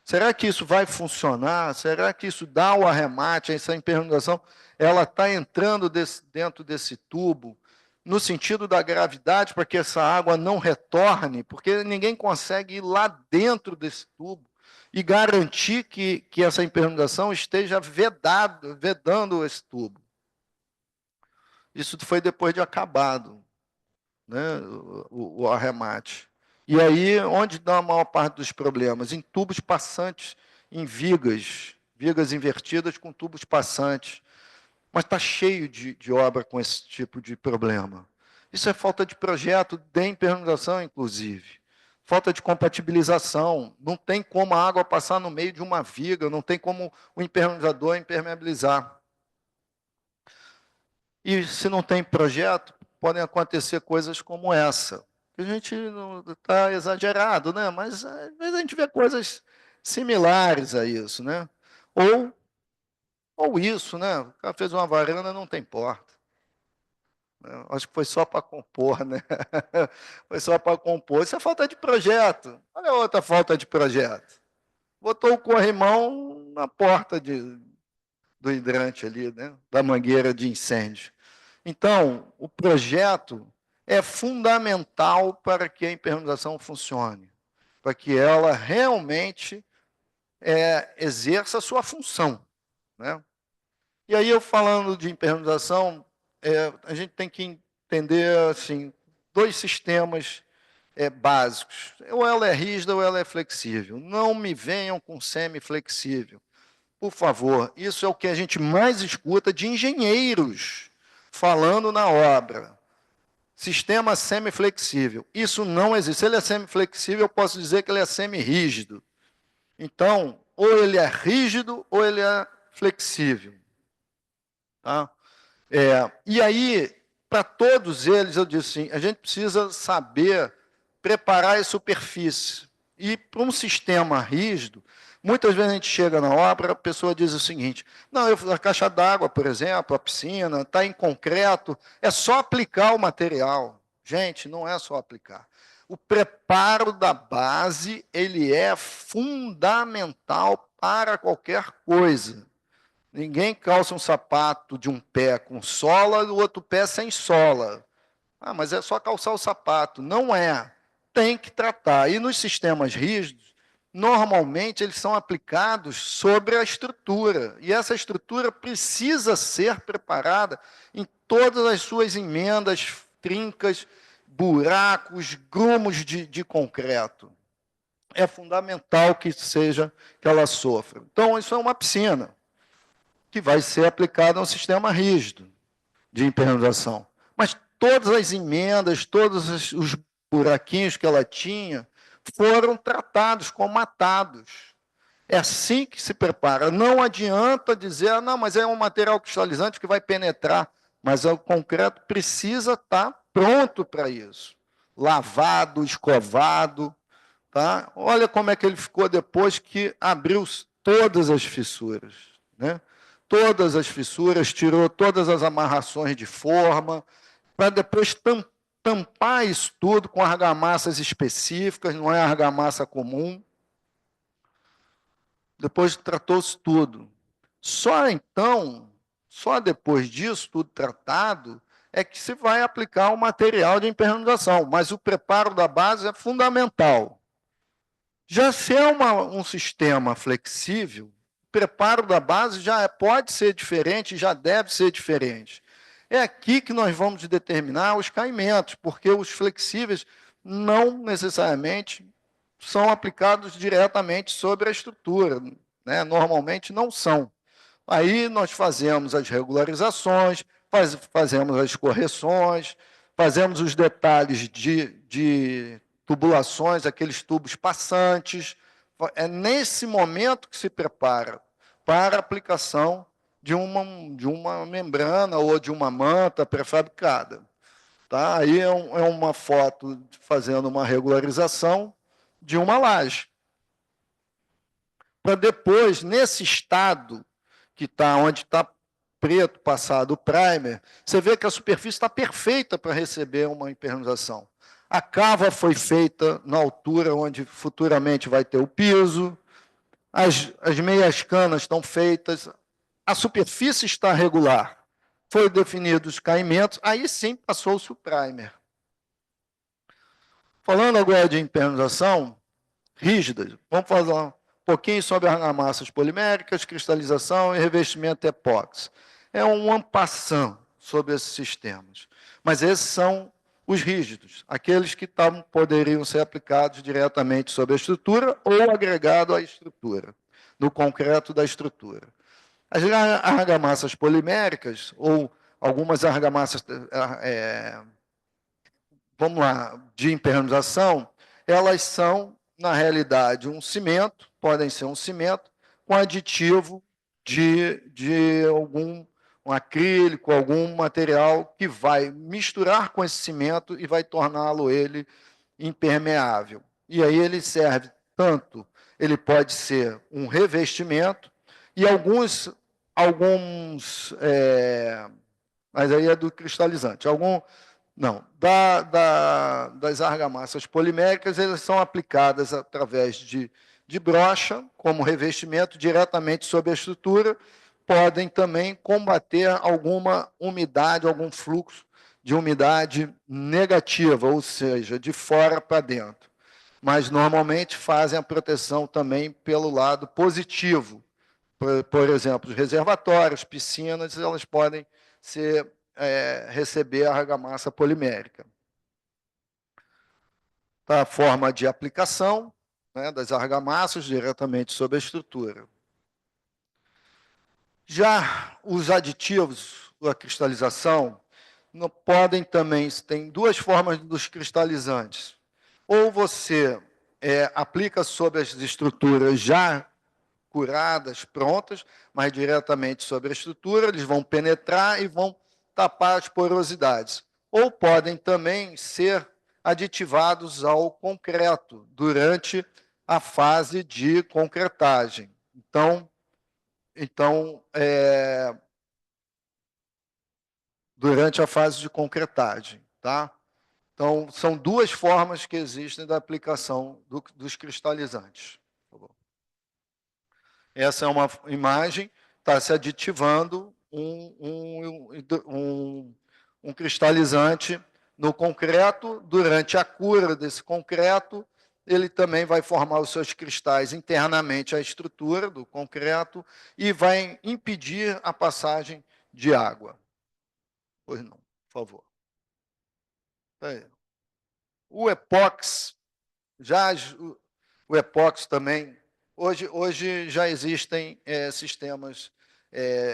Speaker 4: Será que isso vai funcionar? Será que isso dá o arremate? Essa impermeabilização, ela está entrando dentro desse tubo, no sentido da gravidade, para que essa água não retorne, porque ninguém consegue ir lá dentro desse tubo e garantir que essa impermeabilização esteja vedando esse tubo. Isso foi depois de acabado, né, o arremate. E aí, onde dá a maior parte dos problemas? Em tubos passantes, em vigas invertidas com tubos passantes. Mas está cheio de obra com esse tipo de problema. Isso é falta de projeto de impermeabilização, inclusive. Falta de compatibilização. Não tem como a água passar no meio de uma viga, não tem como o impermeabilizador impermeabilizar. E se não tem projeto, podem acontecer coisas como essa. A gente não está exagerado, né? Mas às vezes a gente vê coisas similares a isso, né? Ou isso, né? O cara fez uma varanda, não tem porta. Acho que foi só para compor, né? Foi só para compor. Isso é falta de projeto. Olha a outra falta de projeto. Botou o corrimão na porta do hidrante ali, né? Da mangueira de incêndio. Então, o projeto é fundamental para que a impermeabilização funcione, para que ela realmente exerça a sua função, né? E aí, eu falando de impermeabilização, a gente tem que entender assim, dois sistemas básicos. Ou ela é rígida ou ela é flexível. Não me venham com semi-flexível. Por favor, isso é o que a gente mais escuta de engenheiros falando na obra. Sistema semi-flexível. Isso não existe. Se ele é semi-flexível, eu posso dizer que ele é semi-rígido. Então, ou ele é rígido ou ele é flexível. Tá? E aí, para todos eles, eu disse assim, a gente precisa saber preparar a superfície. E para um sistema rígido, muitas vezes a gente chega na obra, a pessoa diz o seguinte, não, a caixa d'água, por exemplo, a piscina, está em concreto, é só aplicar o material. Gente, não é só aplicar. O preparo da base, ele é fundamental para qualquer coisa. Ninguém calça um sapato de um pé com sola e do outro pé sem sola. Ah, mas é só calçar o sapato. Não é. Tem que tratar. E nos sistemas rígidos, normalmente eles são aplicados sobre a estrutura. E essa estrutura precisa ser preparada em todas as suas emendas, trincas, buracos, grumos de concreto. É fundamental que ela sofra. Então, isso é uma piscina que vai ser aplicada a um sistema rígido de impermeabilização. Mas todas as emendas, todos os buraquinhos que ela tinha, foram tratados, comatados. É assim que se prepara. Não adianta dizer, não, mas é um material cristalizante que vai penetrar. Mas o concreto precisa estar pronto para isso. Lavado, escovado. Tá? Olha como é que ele ficou depois que abriu todas as fissuras. Né? Todas as fissuras, tirou todas as amarrações de forma, para depois tampar isso tudo com argamassas específicas, não é argamassa comum. Depois tratou-se tudo. Só então, só depois disso, tudo tratado, é que se vai aplicar o material de impermeabilização. Mas o preparo da base é fundamental. Já se é um sistema flexível, o preparo da base já pode ser diferente, já deve ser diferente. É aqui que nós vamos determinar os caimentos, porque os flexíveis não necessariamente são aplicados diretamente sobre a estrutura, né? Normalmente não são. Aí nós fazemos as regularizações, fazemos as correções, fazemos os detalhes de tubulações, aqueles tubos passantes. É nesse momento que se prepara para a aplicação de uma membrana ou de uma manta pré-fabricada. Tá? Aí é uma foto fazendo uma regularização de uma laje. Para depois, nesse estado, que está onde está preto, passado o primer, você vê que a superfície está perfeita para receber uma impermeabilização. A cava foi feita na altura onde futuramente vai ter o piso, as meias canas estão feitas, a superfície está regular, foi definido os caimentos, aí sim passou-se o primer. Falando agora de impermeabilização rígidas, vamos falar um pouquinho sobre argamassas poliméricas, cristalização e revestimento epóxi. É um en passant sobre esses sistemas. Mas esses são os rígidos, aqueles que poderiam ser aplicados diretamente sobre a estrutura ou agregado à estrutura, no concreto da estrutura. As argamassas poliméricas, ou algumas argamassas, vamos lá, de impermeabilização, elas são, na realidade, um cimento, podem ser um cimento, com aditivo de algum acrílico, algum material que vai misturar com esse cimento e vai torná-lo ele impermeável. E aí ele serve tanto, ele pode ser um revestimento, e mas aí é do cristalizante, das argamassas poliméricas, elas são aplicadas através de brocha, como revestimento, diretamente sobre a estrutura, podem também combater alguma umidade, algum fluxo de umidade negativa, ou seja, de fora para dentro. Mas, normalmente, fazem a proteção também pelo lado positivo. Por exemplo, os reservatórios, piscinas, elas podem receber a argamassa polimérica. Tá, a forma de aplicação, né, das argamassas diretamente sobre a estrutura. Já os aditivos da cristalização podem também, tem duas formas dos cristalizantes. Ou você aplica sobre as estruturas já curadas, prontas, mas diretamente sobre a estrutura, eles vão penetrar e vão tapar as porosidades. Ou podem também ser aditivados ao concreto durante a fase de concretagem. Durante a fase de concretagem, tá? Então, são duas formas que existem da aplicação dos cristalizantes. Essa é uma imagem, está se aditivando um cristalizante no concreto. Durante a cura desse concreto, ele também vai formar os seus cristais internamente à estrutura do concreto e vai impedir a passagem de água. Pois não, por favor. O epóxi, o epóxi também, hoje já existem sistemas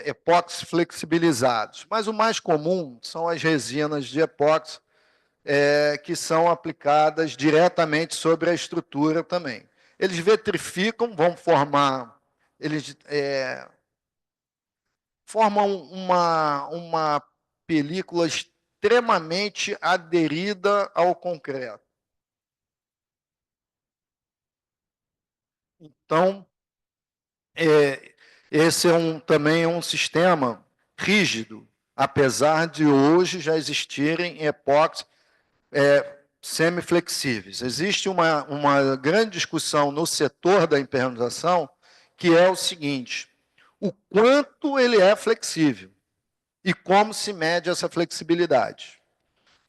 Speaker 4: epóxi flexibilizados, mas o mais comum são as resinas de epóxi, que são aplicadas diretamente sobre a estrutura também. Eles vitrificam, vão formar, formam uma película extremamente aderida ao concreto. Então, esse também é um sistema rígido, apesar de hoje já existirem epóxi semiflexíveis. Existe uma grande discussão no setor da impermeabilização, que é o seguinte: o quanto ele é flexível e como se mede essa flexibilidade.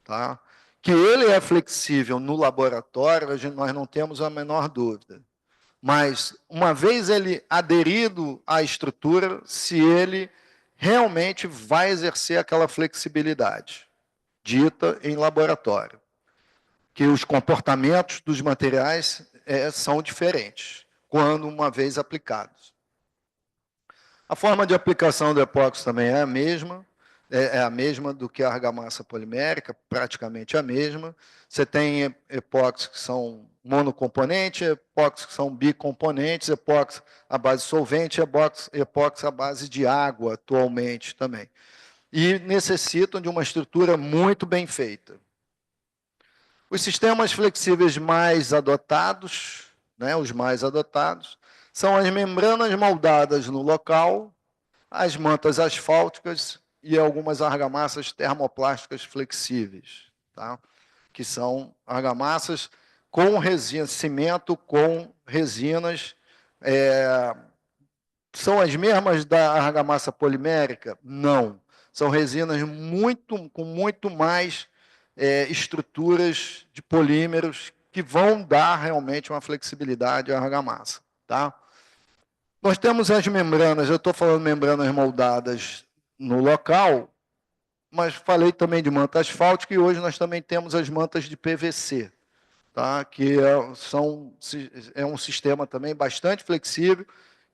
Speaker 4: Tá? Que ele é flexível no laboratório, nós não temos a menor dúvida. Mas, uma vez ele aderido à estrutura, se ele realmente vai exercer aquela flexibilidade dita em laboratório. Que os comportamentos dos materiais são diferentes, quando uma vez aplicados. A forma de aplicação do epóxi também é a mesma. é a mesma do que a argamassa polimérica, praticamente a mesma. Você tem epóxis que são monocomponentes, epóxis que são bicomponentes, epóxi à base de solvente, epóxi à base de água atualmente também. E necessitam de uma estrutura muito bem feita. Os sistemas flexíveis mais adotados, né, os mais adotados, são as membranas moldadas no local, as mantas asfálticas e algumas argamassas termoplásticas flexíveis, tá? Que são argamassas com resina, cimento com resinas. São as mesmas da argamassa polimérica? Não. São resinas com muito mais estruturas de polímeros que vão dar realmente uma flexibilidade à argamassa, tá? Nós temos as membranas, eu estou falando membranas moldadas no local, mas falei também de manta asfáltica e hoje nós também temos as mantas de PVC, tá? Que é um sistema também bastante flexível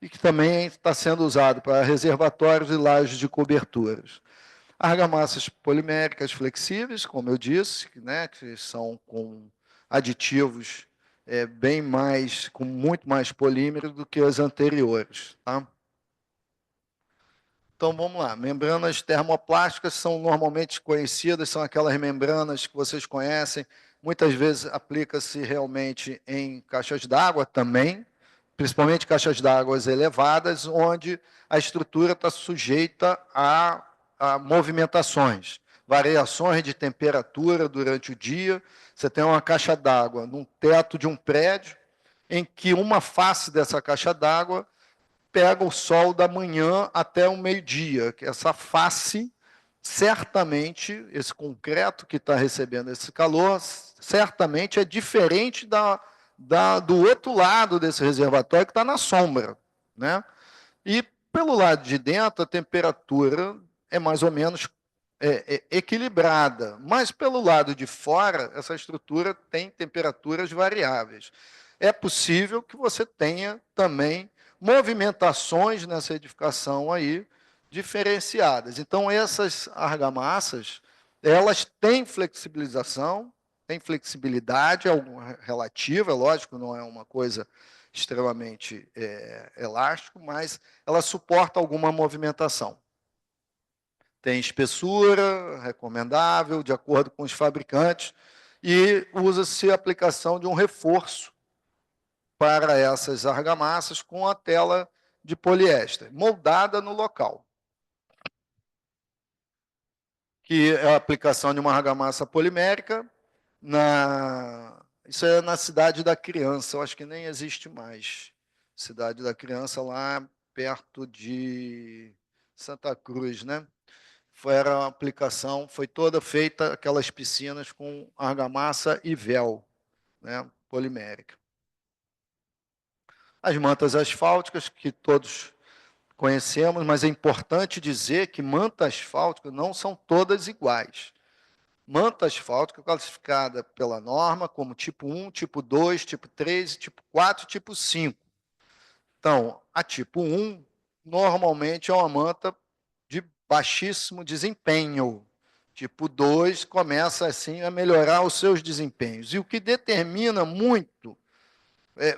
Speaker 4: e que também está sendo usado para reservatórios e lajes de coberturas. Argamassas poliméricas flexíveis, como eu disse, né, que são com aditivos com muito mais polímero do que as anteriores. Tá? Então, vamos lá. Membranas termoplásticas são normalmente conhecidas, são aquelas membranas que vocês conhecem, muitas vezes aplica-se realmente em caixas d'água também, principalmente caixas d'água elevadas, onde a estrutura está sujeita a movimentações, variações de temperatura durante o dia. Você tem uma caixa d'água num teto de um prédio, em que uma face dessa caixa d'água pega o sol da manhã até o meio-dia. Essa face, certamente, esse concreto que está recebendo esse calor, certamente é diferente do outro lado desse reservatório, que está na sombra. Né? E, pelo lado de dentro, a temperatura é mais ou menos equilibrada, mas pelo lado de fora, essa estrutura tem temperaturas variáveis. É possível que você tenha também movimentações nessa edificação aí diferenciadas. Então, essas argamassas, elas têm flexibilização, têm flexibilidade relativa, lógico, não é uma coisa extremamente elástico, mas ela suporta alguma movimentação. Tem espessura, recomendável, de acordo com os fabricantes, e usa-se a aplicação de um reforço para essas argamassas com a tela de poliéster, moldada no local. Que é a aplicação de uma argamassa polimérica, isso é na Cidade da Criança, eu acho que nem existe mais. Cidade da Criança, lá perto de Santa Cruz, né? Era a aplicação, foi toda feita aquelas piscinas com argamassa e véu, né, polimérica. As mantas asfálticas, que todos conhecemos, mas é importante dizer que manta asfáltica não são todas iguais. Manta asfáltica é classificada pela norma como tipo 1, tipo 2, tipo 3, tipo 4, tipo 5. Então, a tipo 1 normalmente é uma manta de baixíssimo desempenho. Tipo 2 começa assim a melhorar os seus desempenhos. E o que determina muito,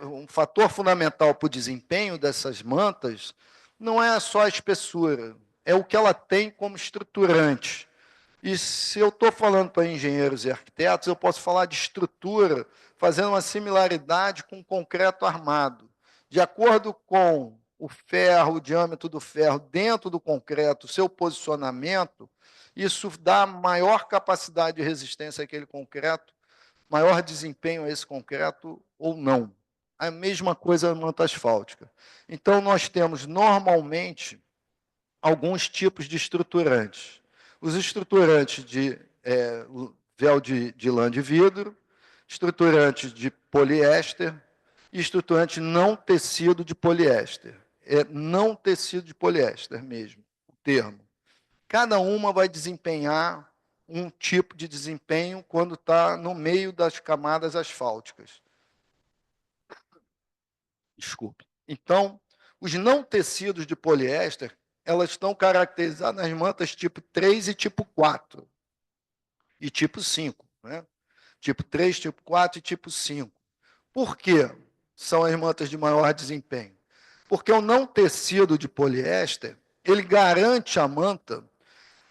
Speaker 4: um fator fundamental para o desempenho dessas mantas, não é só a espessura, é o que ela tem como estruturante. E se eu estou falando para engenheiros e arquitetos, eu posso falar de estrutura, fazendo uma similaridade com concreto armado. De acordo com o ferro, o diâmetro do ferro dentro do concreto, o seu posicionamento, isso dá maior capacidade de resistência àquele concreto, maior desempenho a esse concreto ou não. A mesma coisa na manta asfáltica. Então, nós temos, normalmente, alguns tipos de estruturantes. Os estruturantes de véu de lã de vidro, estruturantes de poliéster e estruturante não tecido de poliéster. É não tecido de poliéster mesmo, o termo. Cada uma vai desempenhar um tipo de desempenho quando está no meio das camadas asfálticas. Desculpe. Então, os não tecidos de poliéster, elas estão caracterizadas nas mantas tipo 3 e tipo 4. E tipo 5, né? Tipo 3, tipo 4 e tipo 5. Por quê? São as mantas de maior desempenho. Porque o não tecido de poliéster, ele garante à manta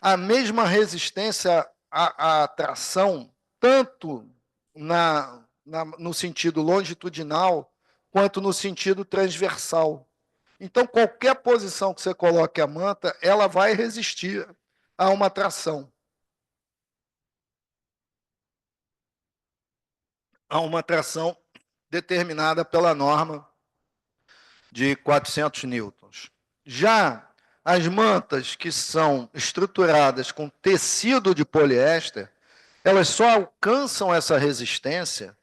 Speaker 4: a mesma resistência à tração, tanto no sentido longitudinal, quanto no sentido transversal. Então, qualquer posição que você coloque a manta, ela vai resistir a uma tração. A uma tração determinada pela norma de 400 newtons. Já as mantas que são estruturadas com tecido de poliéster, elas só alcançam essa resistência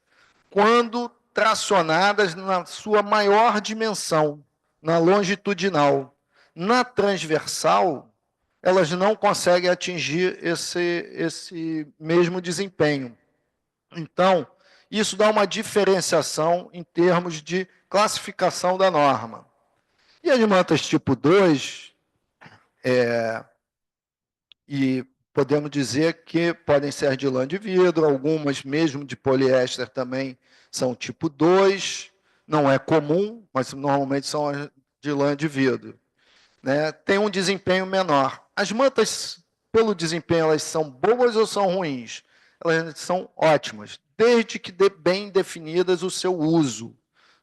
Speaker 4: quando tracionadas na sua maior dimensão, na longitudinal. Na transversal, elas não conseguem atingir esse mesmo desempenho. Então, isso dá uma diferenciação em termos de classificação da norma. E as mantas tipo 2, e podemos dizer que podem ser de lã de vidro, algumas mesmo de poliéster também são tipo 2, não é comum, mas normalmente são as de lã de vidro. Né? Tem um desempenho menor. As mantas, pelo desempenho, elas são boas ou são ruins? Elas são ótimas, desde que bem definidas o seu uso.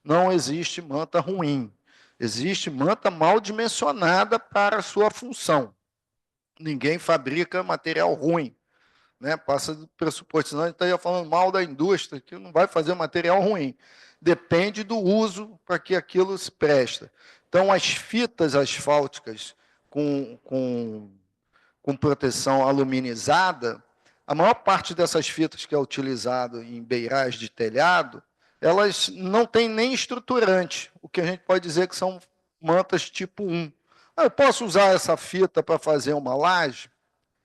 Speaker 4: Não existe manta ruim. Existe manta mal dimensionada para a sua função. Ninguém fabrica material ruim. Né? Passa do pressuposto, senão a gente estaria falando mal da indústria, que não vai fazer material ruim. Depende do uso para que aquilo se presta. Então, as fitas asfálticas com proteção aluminizada, a maior parte dessas fitas que é utilizado em beirais de telhado, elas não têm nem estruturante, o que a gente pode dizer que são mantas tipo 1. Eu posso usar essa fita para fazer uma laje?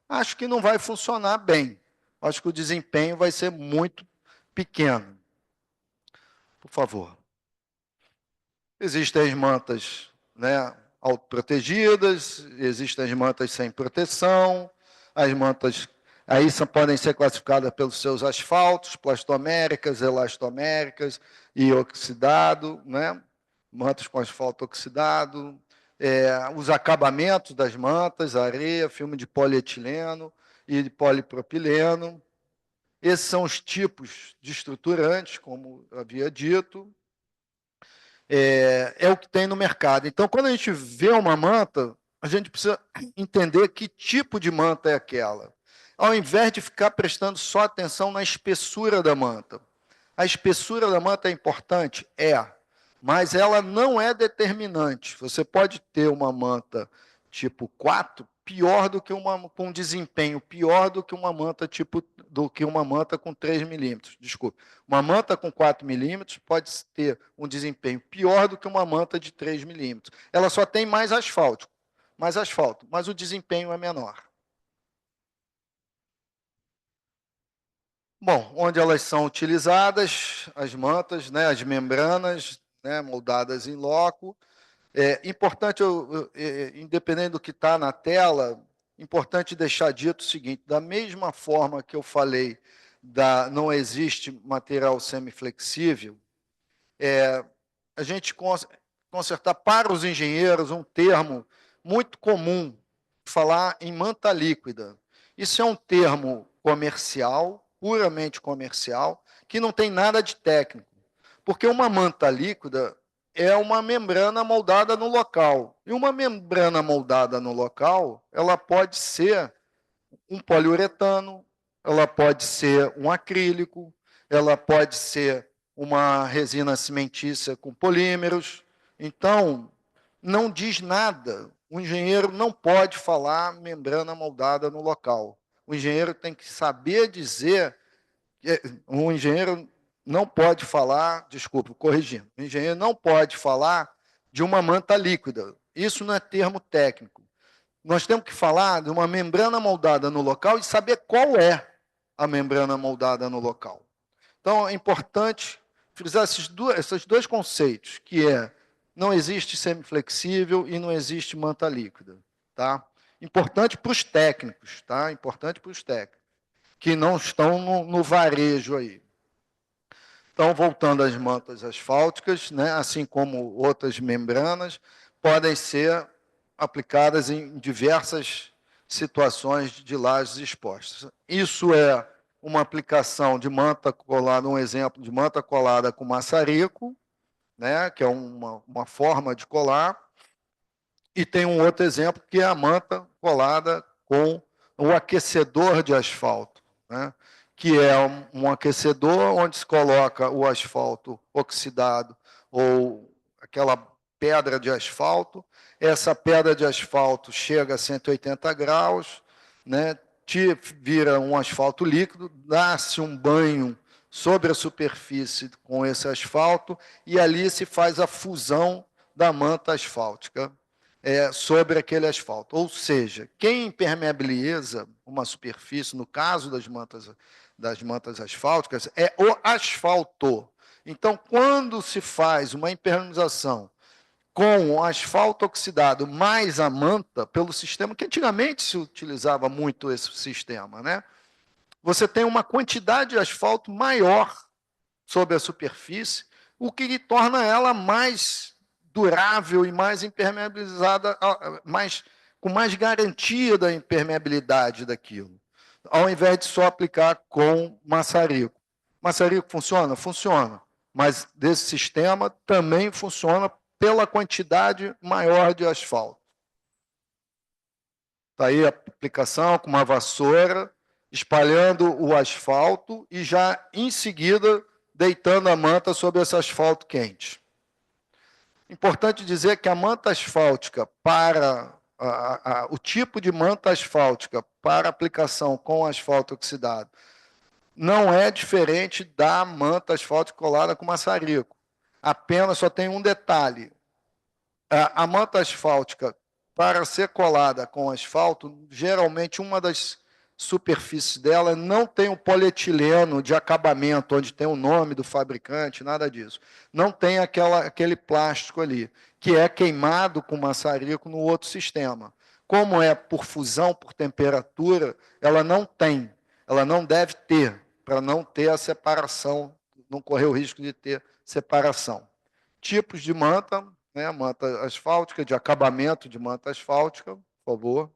Speaker 4: Acho que não vai funcionar bem. Acho que o desempenho vai ser muito pequeno. Por favor. Existem as mantas, né, autoprotegidas, existem as mantas sem proteção, as mantas aí podem ser classificadas pelos seus asfaltos, plastoméricas, elastoméricas e oxidado, né? Mantas com asfalto oxidado, os acabamentos das mantas, areia, filme de polietileno e de polipropileno. Esses são os tipos de estruturantes, como eu havia dito. É o que tem no mercado. Então, quando a gente vê uma manta, a gente precisa entender que tipo de manta é aquela. Ao invés de ficar prestando só atenção na espessura da manta. A espessura da manta é importante? Mas ela não é determinante. Você pode ter uma manta tipo 4 pior do que com desempenho pior do que uma manta com 3 milímetros. Desculpe. Uma manta com 4 milímetros pode ter um desempenho pior do que uma manta de 3 milímetros. Ela só tem mais asfalto, mas o desempenho é menor. Bom, onde elas são utilizadas, as mantas, né, as membranas, né, moldadas em loco. Importante, independente do que está na tela, importante deixar dito o seguinte, da mesma forma que eu falei, não existe material semiflexível, a gente consertar para os engenheiros um termo muito comum, falar em manta líquida. Isso é um termo comercial, puramente comercial, que não tem nada de técnico. Porque uma manta líquida é uma membrana moldada no local. E uma membrana moldada no local, ela pode ser um poliuretano, ela pode ser um acrílico, ela pode ser uma resina cimentícia com polímeros. Então, não diz nada. O engenheiro não pode falar membrana moldada no local. O engenheiro tem que saber dizer. O engenheiro não pode falar, desculpe, corrigindo, o engenheiro não pode falar de uma manta líquida. Isso não é termo técnico. Nós temos que falar de uma membrana moldada no local e saber qual é a membrana moldada no local. Então, é importante frisar esses dois conceitos, que não existe semiflexível e não existe manta líquida. tá? Importante para os técnicos, tá? Importante para os técnicos, que não estão no varejo aí. Então, voltando às mantas asfálticas, né, assim como outras membranas, podem ser aplicadas em diversas situações de lajes expostas. Isso é uma aplicação de manta colada, um exemplo de manta colada com maçarico, né, que é uma forma de colar, e tem um outro exemplo que é a manta colada com o aquecedor de asfalto, né, que é um aquecedor onde se coloca o asfalto oxidado ou aquela pedra de asfalto. Essa pedra de asfalto chega a 180 graus, né, vira um asfalto líquido, dá-se um banho sobre a superfície com esse asfalto e ali se faz a fusão da manta asfáltica sobre aquele asfalto. Ou seja, quem impermeabiliza uma superfície, no caso das mantas asfálticas, é o asfalto. Então, quando se faz uma impermeabilização com o asfalto oxidado mais a manta, pelo sistema, que antigamente se utilizava muito esse sistema, né? Você tem uma quantidade de asfalto maior sobre a superfície, o que torna ela mais durável e mais impermeabilizada, com mais garantia da impermeabilidade daquilo, ao invés de só aplicar com maçarico. Maçarico funciona? Funciona, mas desse sistema também funciona pela quantidade maior de asfalto. Está aí a aplicação com uma vassoura, espalhando o asfalto e já em seguida deitando a manta sobre esse asfalto quente. Importante dizer que a manta asfáltica o tipo de manta asfáltica para aplicação com asfalto oxidado não é diferente da manta asfáltica colada com maçarico. Apenas só tem um detalhe. A manta asfáltica, para ser colada com asfalto, geralmente uma das superfícies dela não tem o polietileno de acabamento, onde tem o nome do fabricante, nada disso. Não tem aquele plástico ali, que é queimado com maçarico no outro sistema. Como é por fusão, por temperatura, ela não tem, ela não deve ter, para não ter a separação, não correr o risco de ter separação. Tipos de manta, né, manta asfáltica, de acabamento de manta asfáltica, por favor.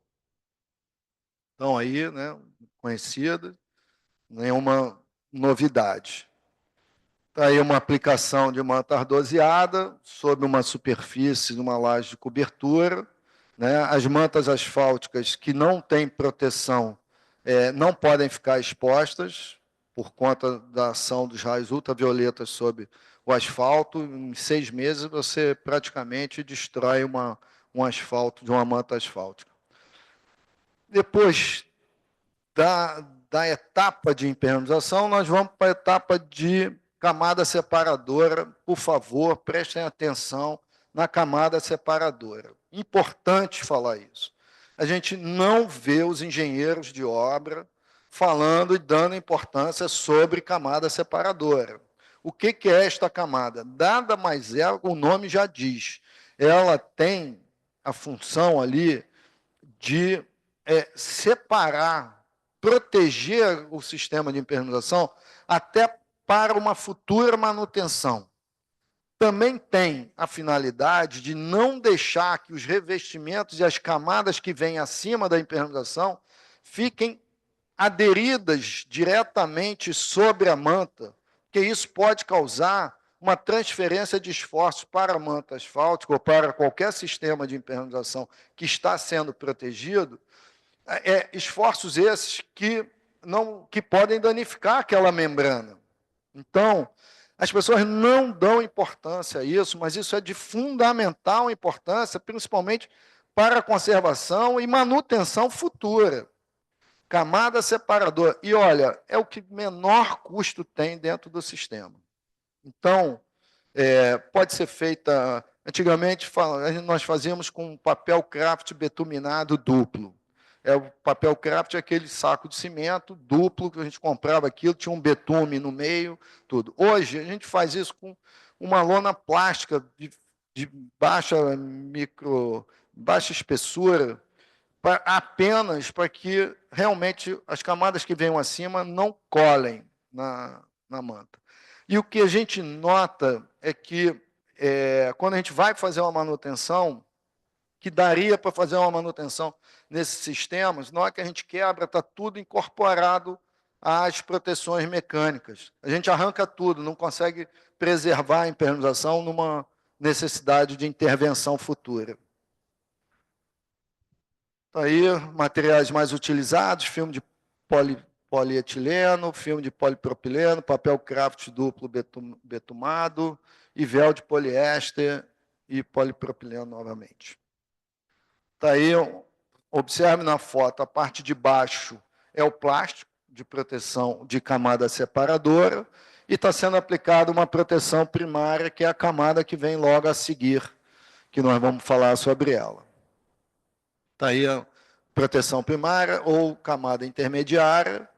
Speaker 4: Estão aí, né, conhecidas, nenhuma novidade. Está aí uma aplicação de manta ardoseada sobre uma superfície de uma laje de cobertura. Né? As mantas asfálticas que não têm proteção não podem ficar expostas por conta da ação dos raios ultravioletas sobre o asfalto. Em 6 meses, você praticamente destrói um asfalto de uma manta asfáltica. Depois da etapa de impermeabilização, nós vamos para a etapa de camada separadora. Por favor, prestem atenção na camada separadora. Importante falar isso. A gente não vê os engenheiros de obra falando e dando importância sobre camada separadora. O que é esta camada? Nada mais é, o nome já diz. Ela tem a função ali de separar, proteger o sistema de impermeabilização até para uma futura manutenção. Também tem a finalidade de não deixar que os revestimentos e as camadas que vêm acima da impermeabilização fiquem aderidas diretamente sobre a manta, porque isso pode causar uma transferência de esforços para a manta asfáltica ou para qualquer sistema de impermeabilização que está sendo protegido, esforços esses que podem danificar aquela membrana. Então, as pessoas não dão importância a isso, mas isso é de fundamental importância, principalmente para a conservação e manutenção futura. Camada separadora. E, olha, é o que menor custo tem dentro do sistema. Então, pode ser feita... Antigamente, nós fazíamos com papel craft betuminado duplo. O papel craft é aquele saco de cimento duplo, que a gente comprava aquilo, tinha um betume no meio, tudo. Hoje, a gente faz isso com uma lona plástica de baixa espessura, apenas para que realmente as camadas que venham acima não colhem na manta. E o que a gente nota é que, quando a gente vai fazer uma manutenção, que daria para fazer uma manutenção nesses sistemas, na hora que a gente quebra, está tudo incorporado às proteções mecânicas. A gente arranca tudo, não consegue preservar a impermeabilização numa necessidade de intervenção futura. Aí, materiais mais utilizados, filme de polietileno, filme de polipropileno, papel craft duplo betumado e véu de poliéster e polipropileno novamente. Está aí, observe na foto, a parte de baixo é o plástico de proteção de camada separadora e está sendo aplicada uma proteção primária, que é a camada que vem logo a seguir, que nós vamos falar sobre ela. Está aí a proteção primária ou camada intermediária,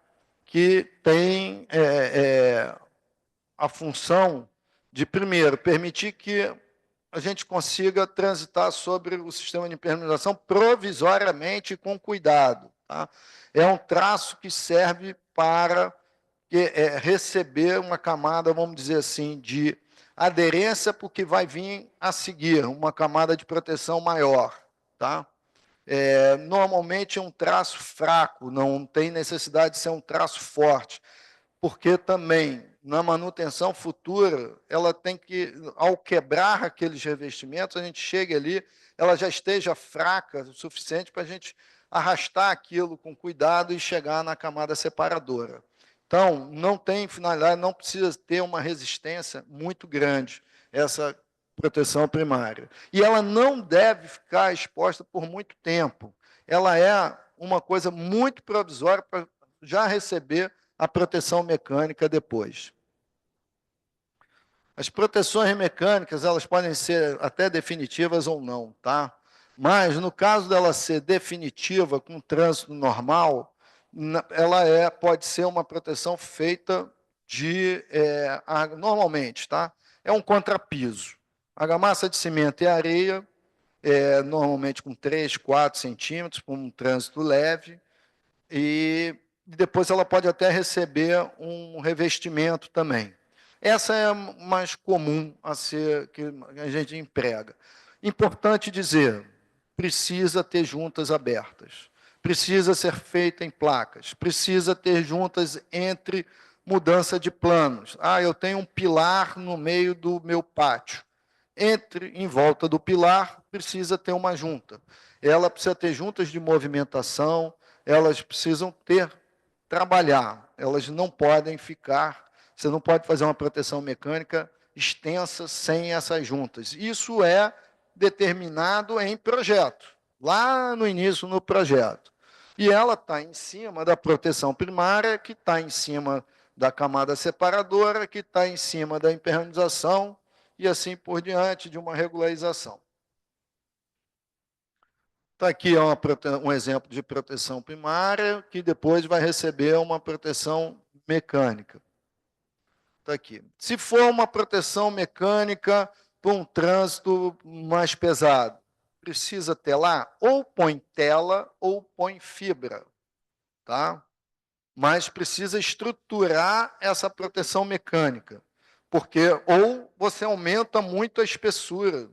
Speaker 4: que tem a função de, primeiro, permitir que a gente consiga transitar sobre o sistema de impermeabilização provisoriamente com cuidado. Tá? É um traço que serve para receber uma camada, vamos dizer assim, de aderência, porque vai vir a seguir uma camada de proteção maior. Tá? Normalmente é um traço fraco, não tem necessidade de ser um traço forte, porque também, na manutenção futura, ela tem que, ao quebrar aqueles revestimentos, a gente chega ali, ela já esteja fraca o suficiente para a gente arrastar aquilo com cuidado e chegar na camada separadora. Então, não tem finalidade, não precisa ter uma resistência muito grande, essa proteção primária. E ela não deve ficar exposta por muito tempo. Ela é uma coisa muito provisória para já receber a proteção mecânica depois. As proteções mecânicas, elas podem ser até definitivas ou não, tá? Mas, no caso dela ser definitiva, com trânsito normal, ela pode ser uma proteção feita normalmente, tá? É um contrapiso. Argamassa de cimento e areia, normalmente com 3, 4 centímetros, com um trânsito leve, e depois ela pode até receber um revestimento também. Essa é a mais comum que a gente emprega. Importante dizer, precisa ter juntas abertas, precisa ser feita em placas, precisa ter juntas entre mudança de planos. Eu tenho um pilar no meio do meu pátio. Em volta do pilar, precisa ter uma junta. Ela precisa ter juntas de movimentação, elas precisam trabalhar, elas não podem ficar, você não pode fazer uma proteção mecânica extensa sem essas juntas. Isso é determinado em projeto, lá no início no projeto. E ela está em cima da proteção primária, que está em cima da camada separadora, que está em cima da impermeabilização, e assim por diante, de uma regularização. Está aqui um exemplo de proteção primária, que depois vai receber uma proteção mecânica. Está aqui. Se for uma proteção mecânica para um trânsito mais pesado, precisa telar? Ou põe tela ou põe fibra. Tá? Mas precisa estruturar essa proteção mecânica, porque ou você aumenta muito a espessura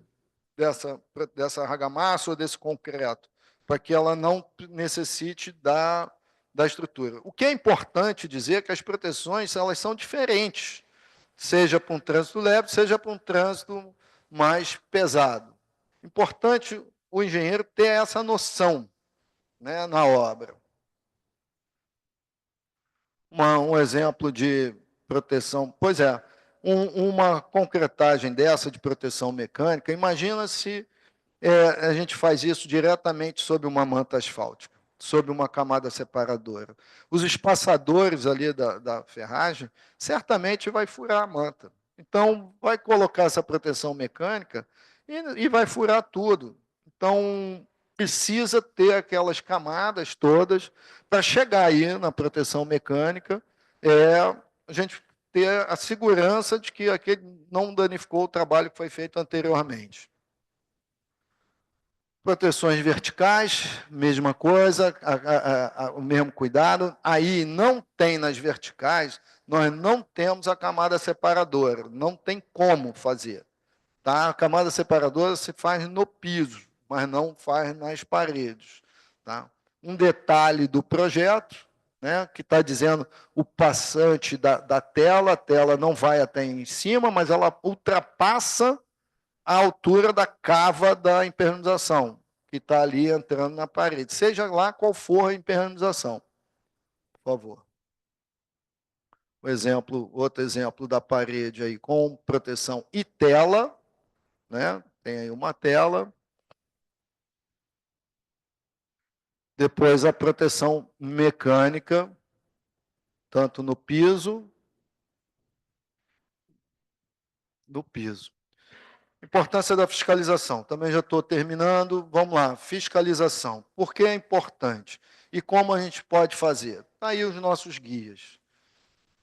Speaker 4: dessa argamassa ou desse concreto, para que ela não necessite da estrutura. O que é importante dizer é que as proteções elas são diferentes, seja para um trânsito leve, seja para um trânsito mais pesado. Importante o engenheiro ter essa noção, né, na obra. Um exemplo de proteção, pois é, uma concretagem dessa de proteção mecânica, imagina se a gente faz isso diretamente sobre uma manta asfáltica, sobre uma camada separadora. Os espaçadores ali da ferragem, certamente vai furar a manta. Então, vai colocar essa proteção mecânica e vai furar tudo. Então, precisa ter aquelas camadas todas para chegar aí na proteção mecânica, a gente ter a segurança de que aquele não danificou o trabalho que foi feito anteriormente. Proteções verticais, mesma coisa, o mesmo cuidado. Aí não tem nas verticais, nós não temos a camada separadora, não tem como fazer. Tá? A camada separadora se faz no piso, mas não faz nas paredes. Tá? Um detalhe do projeto, né, que está dizendo o passante da tela, a tela não vai até em cima, mas ela ultrapassa a altura da cava da impermeabilização, que está ali entrando na parede, seja lá qual for a impermeabilização. Por favor. Outro exemplo da parede aí com proteção e tela, né? Tem aí uma tela. Depois a proteção mecânica, tanto no piso, Importância da fiscalização. Também já estou terminando. Vamos lá, fiscalização. Por que é importante? E como a gente pode fazer? Está aí os nossos guias.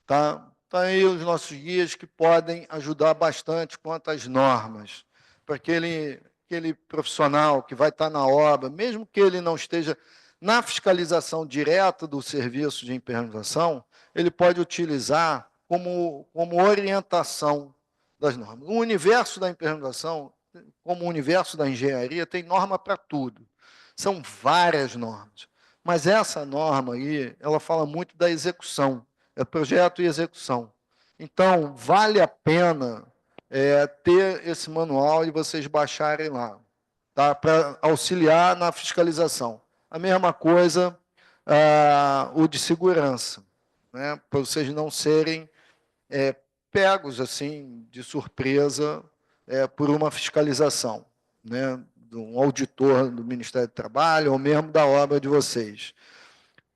Speaker 4: Tá aí os nossos guias que podem ajudar bastante quanto às normas. Para aquele profissional que vai estar na obra, mesmo que ele não esteja na fiscalização direta do serviço de impermeabilização, ele pode utilizar como orientação das normas. O universo da impermeabilização, como o universo da engenharia, tem norma para tudo. São várias normas. Mas essa norma aí, ela fala muito da execução, é projeto e execução. Então, vale a pena ter esse manual e vocês baixarem lá, tá? Para auxiliar na fiscalização. A mesma coisa o de segurança, né? Para vocês não serem pegos assim de surpresa por uma fiscalização, né? De um auditor do Ministério do Trabalho ou mesmo da obra de vocês.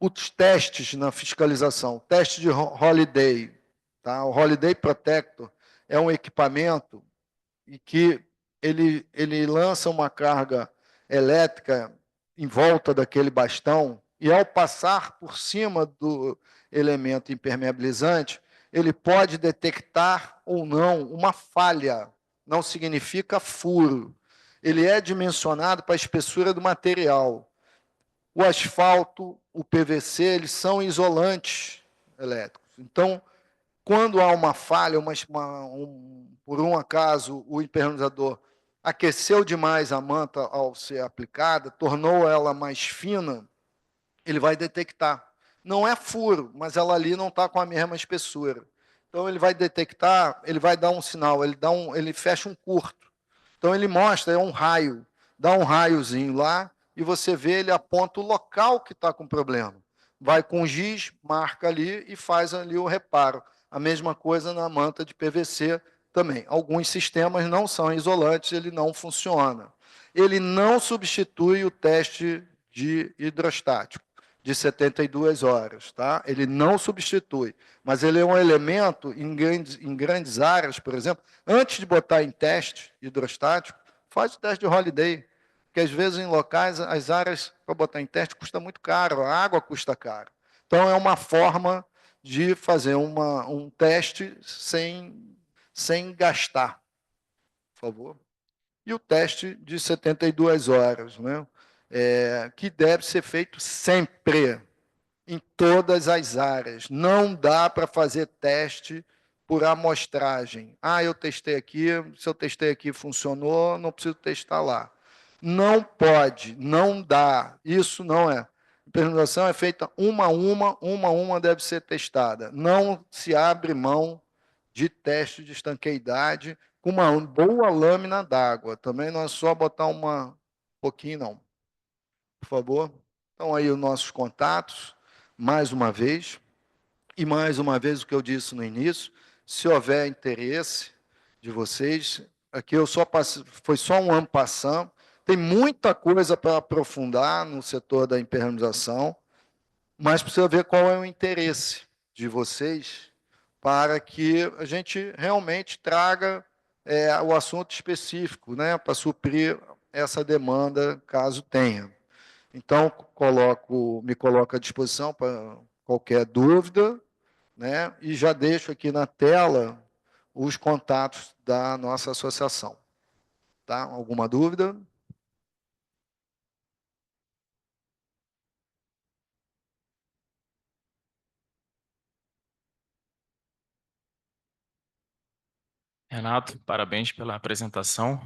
Speaker 4: Os testes na fiscalização, teste de Holiday, tá? O Holiday Protector é um equipamento em que ele lança uma carga elétrica em volta daquele bastão e, ao passar por cima do elemento impermeabilizante, ele pode detectar ou não uma falha. Não significa furo. Ele é dimensionado para a espessura do material. O asfalto, o PVC, eles são isolantes elétricos. Então, quando há uma falha, por um acaso, o impermeabilizador aqueceu demais a manta ao ser aplicada, tornou ela mais fina, ele vai detectar. Não é furo, mas ela ali não está com a mesma espessura. Então, ele vai detectar, ele vai dar um sinal, ele fecha um curto. Então, ele mostra, é um raio, dá um raiozinho lá, e você vê, ele aponta o local que está com problema. Vai com giz, marca ali e faz ali o reparo. A mesma coisa na manta de PVC também. Alguns sistemas não são isolantes, ele não funciona. Ele não substitui o teste de hidrostático de 72 horas, tá? Ele não substitui, mas ele é um elemento em grandes áreas, por exemplo, antes de botar em teste hidrostático, faz o teste de Holiday, porque às vezes em locais as áreas para botar em teste custa muito caro, a água custa caro. Então é uma forma de fazer um teste sem gastar, por favor. E o teste de 72 horas, né? Que deve ser feito sempre, em todas as áreas. Não dá para fazer teste por amostragem. Eu testei aqui, se eu testei aqui funcionou, não preciso testar lá. Não pode, não dá. Isso não é. A impermeabilização é feita uma a uma deve ser testada. Não se abre mão de teste de estanqueidade com uma boa lâmina d'água. Também não é só botar pouquinho, não. Por favor. Então, aí os nossos contatos, mais uma vez. E, mais uma vez, o que eu disse no início, se houver interesse de vocês, aqui foi só um ano passando, tem muita coisa para aprofundar no setor da impermeabilização, mas precisa ver qual é o interesse de vocês para que a gente realmente traga o assunto específico, né, para suprir essa demanda, caso tenha. Então, me coloco à disposição para qualquer dúvida, né, e já deixo aqui na tela os contatos da nossa associação. Tá? Alguma dúvida?
Speaker 3: Renato, parabéns pela apresentação,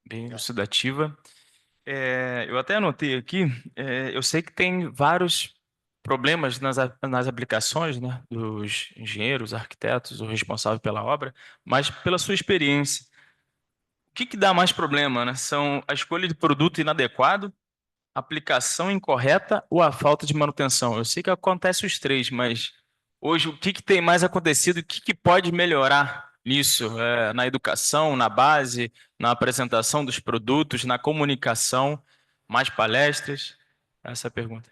Speaker 3: bem elucidativa. Eu até anotei aqui, eu sei que tem vários problemas nas aplicações, né, dos engenheiros, arquitetos, o responsável pela obra, mas pela sua experiência, o que dá mais problema, né? São a escolha de produto inadequado, a aplicação incorreta ou a falta de manutenção? Eu sei que acontece os três, mas hoje o que tem mais acontecido e o que pode melhorar nisso? Na educação, na base, na apresentação dos produtos, na comunicação, mais palestras? Essa é a pergunta.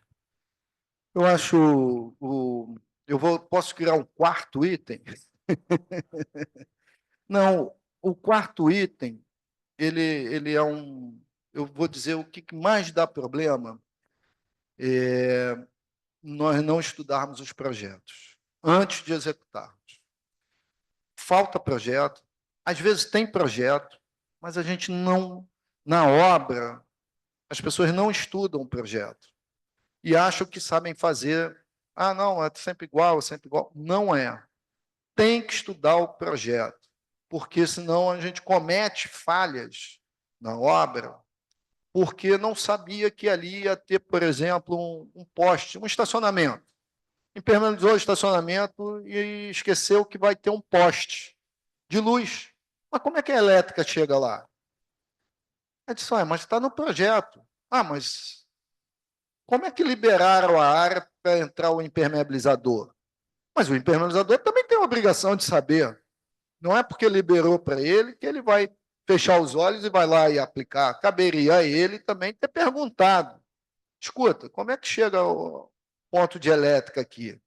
Speaker 4: Eu acho posso criar um quarto item? Não, o quarto item, ele é eu vou dizer o que mais dá problema é nós não estudarmos os projetos antes de executarmos. Falta projeto, às vezes tem projeto, mas a gente não, na obra, as pessoas não estudam o projeto e acham que sabem fazer. Ah, não, é sempre igual, é sempre igual. Não é. Tem que estudar o projeto, porque senão a gente comete falhas na obra, porque não sabia que ali ia ter, por exemplo, um poste, um estacionamento. Impermeabilizou o estacionamento e esqueceu que vai ter um poste de luz. Mas como é que a elétrica chega lá? Eu disse, mas está no projeto. Ah, mas como é que liberaram a área para entrar o impermeabilizador? Mas o impermeabilizador também tem a obrigação de saber. Não é porque liberou para ele que ele vai fechar os olhos e vai lá e aplicar. Caberia a ele também ter perguntado. Escuta, como é que chega o ponto de elétrica aqui?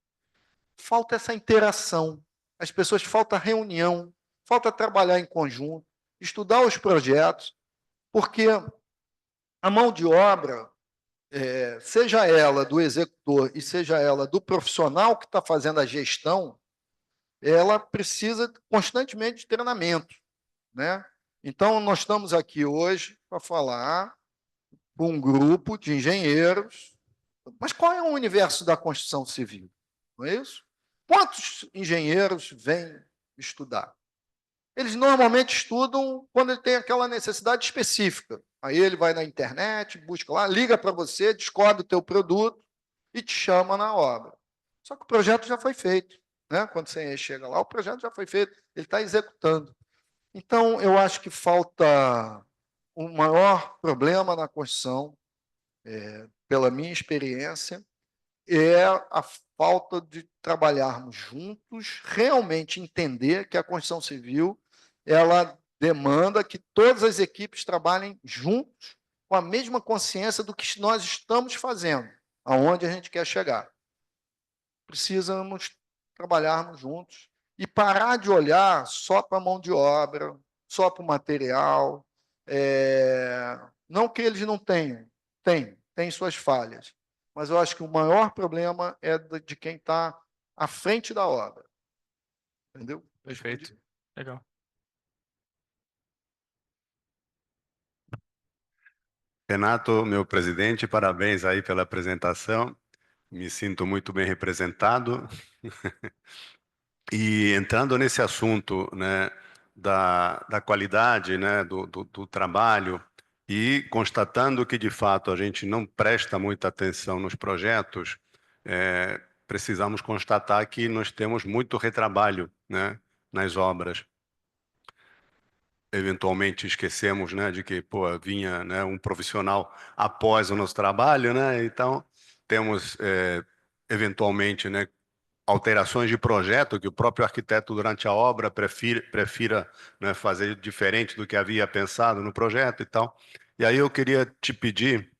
Speaker 4: Falta essa interação. As pessoas, falta reunião, falta trabalhar em conjunto, estudar os projetos, porque a mão de obra, seja ela do executor e seja ela do profissional que está fazendo a gestão, ela precisa constantemente de treinamento, né? Então, nós estamos aqui hoje para falar com um grupo de engenheiros, mas qual é o universo da construção civil? Não é isso? Quantos engenheiros vêm estudar? Eles normalmente estudam quando ele tem aquela necessidade específica. Aí ele vai na internet, busca lá, liga para você, descobre o teu produto e te chama na obra. Só que o projeto já foi feito, né? Quando você chega lá, o projeto já foi feito, ele está executando. Então, eu acho que falta o maior problema na construção, pela minha experiência, é a falta de trabalharmos juntos, realmente entender que a construção civil ela demanda que todas as equipes trabalhem juntos, com a mesma consciência do que nós estamos fazendo, aonde a gente quer chegar. Precisamos trabalharmos juntos e parar de olhar só para a mão de obra, só para o material. Não que eles não tenham, tem suas falhas, mas eu acho que o maior problema é de quem está à frente da obra. Entendeu?
Speaker 3: Perfeito. Legal.
Speaker 5: Renato, meu presidente, parabéns aí pela apresentação. Me sinto muito bem representado. E entrando nesse assunto, né, da qualidade, né, do trabalho e constatando que, de fato, a gente não presta muita atenção nos projetos, precisamos constatar que nós temos muito retrabalho, né, nas obras. Eventualmente esquecemos, né, de que vinha, né, um profissional após o nosso trabalho, né, então temos eventualmente, né, alterações de projeto que o próprio arquiteto durante a obra prefira, né, fazer diferente do que havia pensado no projeto e tal. E aí eu queria te pedir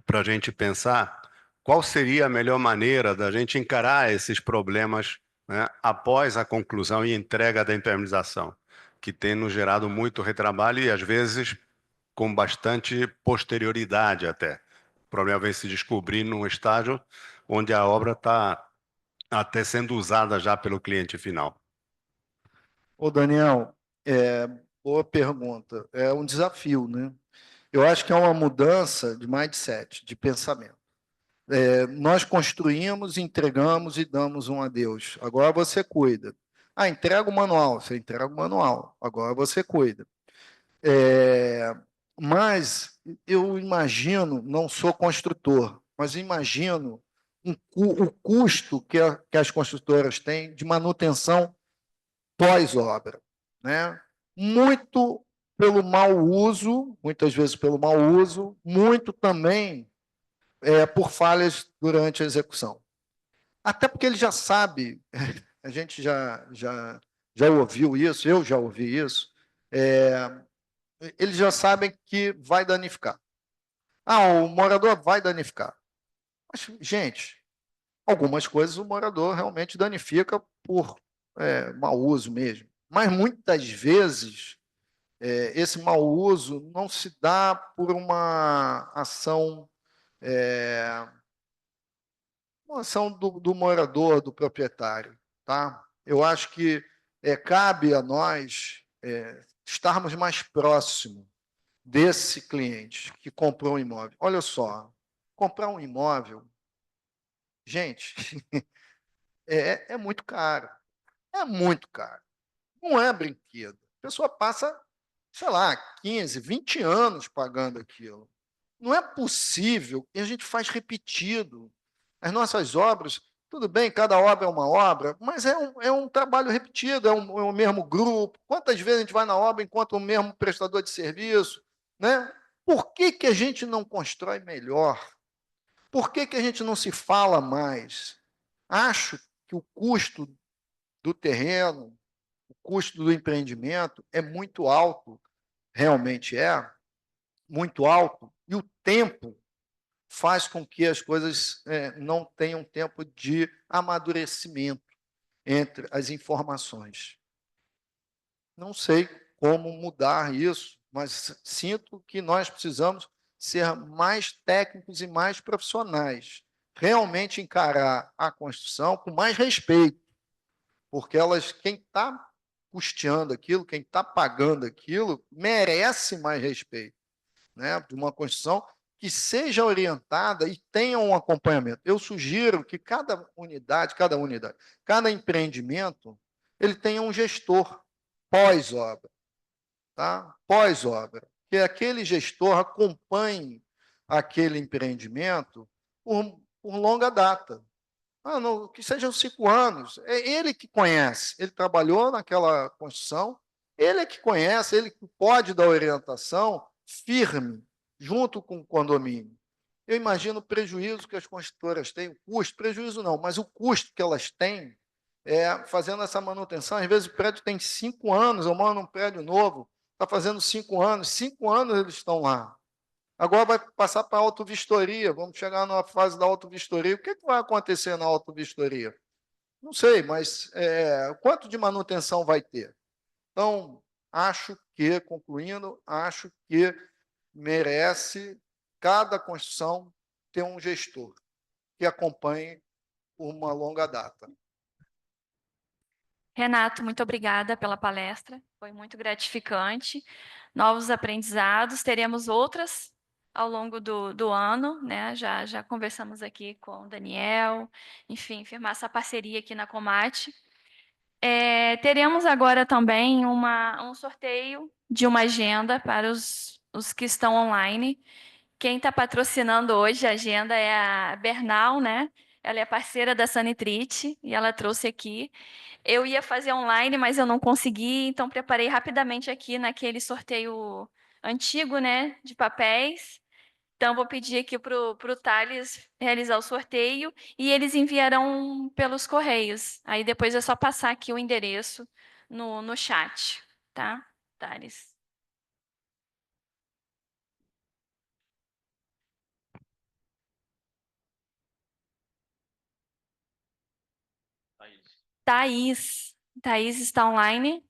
Speaker 5: para a gente pensar qual seria a melhor maneira da gente encarar esses problemas, né, após a conclusão e entrega da impermeabilização, que tem nos gerado muito retrabalho e, às vezes, com bastante posterioridade até. O problema vem se descobrir num estágio onde a obra está até sendo usada já pelo cliente final.
Speaker 4: Ô, Daniel, boa pergunta. É um desafio, né? Eu acho que é uma mudança de mindset, de pensamento. Nós construímos, entregamos e damos um adeus. Agora você cuida. Ah, entrega o manual, você entrega o manual, agora você cuida. Mas eu imagino, não sou construtor, mas imagino o custo que as construtoras têm de manutenção pós-obra, né? Muito pelo mau uso, muitas vezes pelo mau uso, muito também por falhas durante a execução. Até porque ele já sabe, a gente já ouviu isso, eu já ouvi isso, eles já sabem que vai danificar. Ah, o morador vai danificar. Mas, gente, algumas coisas o morador realmente danifica por mau uso mesmo. Mas muitas vezes esse mau uso não se dá por uma ação do morador, do proprietário. Tá? Eu acho que cabe a nós estarmos mais próximos desse cliente que comprou um imóvel. Olha só, comprar um imóvel, gente, é muito caro. É muito caro. Não é brinquedo. A pessoa passa, sei lá, 15, 20 anos pagando aquilo. Não é possível, e a gente faz repetido. As nossas obras, tudo bem, cada obra é uma obra, mas é um trabalho repetido, é o mesmo grupo. Quantas vezes a gente vai na obra encontra o mesmo prestador de serviço? Né? Por que a gente não constrói melhor? Por que a gente não se fala mais? Acho que o custo do terreno, o custo do empreendimento é muito alto, realmente é muito alto, e o tempo faz com que as coisas não tenham tempo de amadurecimento entre as informações. Não sei como mudar isso, mas sinto que nós precisamos ser mais técnicos e mais profissionais, realmente encarar a construção com mais respeito, porque quem está custeando aquilo, quem está pagando aquilo, merece mais respeito, né? De uma construção que seja orientada e tenha um acompanhamento. Eu sugiro que cada empreendimento, ele tenha um gestor pós-obra, tá? Pós-obra, que aquele gestor acompanhe aquele empreendimento por longa data. Não, que sejam 5 anos. É ele que conhece, ele trabalhou naquela construção, ele é que conhece, ele que pode dar orientação firme, junto com o condomínio. Eu imagino o prejuízo que as construtoras têm, o custo, prejuízo não, mas o custo que elas têm fazendo essa manutenção. Às vezes o prédio tem 5 anos, eu moro num prédio novo, está fazendo 5 anos eles estão lá. Agora vai passar para a autovistoria, vamos chegar na fase da autovistoria. O que vai acontecer na autovistoria? Não sei, mas quanto de manutenção vai ter? Então, concluindo, acho que merece cada construção ter um gestor que acompanhe por uma longa data.
Speaker 1: Renato, muito obrigada pela palestra, foi muito gratificante. Novos aprendizados, teremos outras ao longo do ano, né? Já conversamos aqui com o Daniel, enfim, firmar essa parceria aqui na Comate. Teremos agora também um sorteio de uma agenda para os que estão online. Quem está patrocinando hoje a agenda é a Bernal, né? Ela é parceira da Sanitrite e ela trouxe aqui. Eu ia fazer online, mas eu não consegui, então preparei rapidamente aqui naquele sorteio antigo, né, de papéis. Então, vou pedir aqui para o Thales realizar o sorteio e eles enviarão pelos correios. Aí depois é só passar aqui o endereço no chat, tá, Thales? Thaís está online.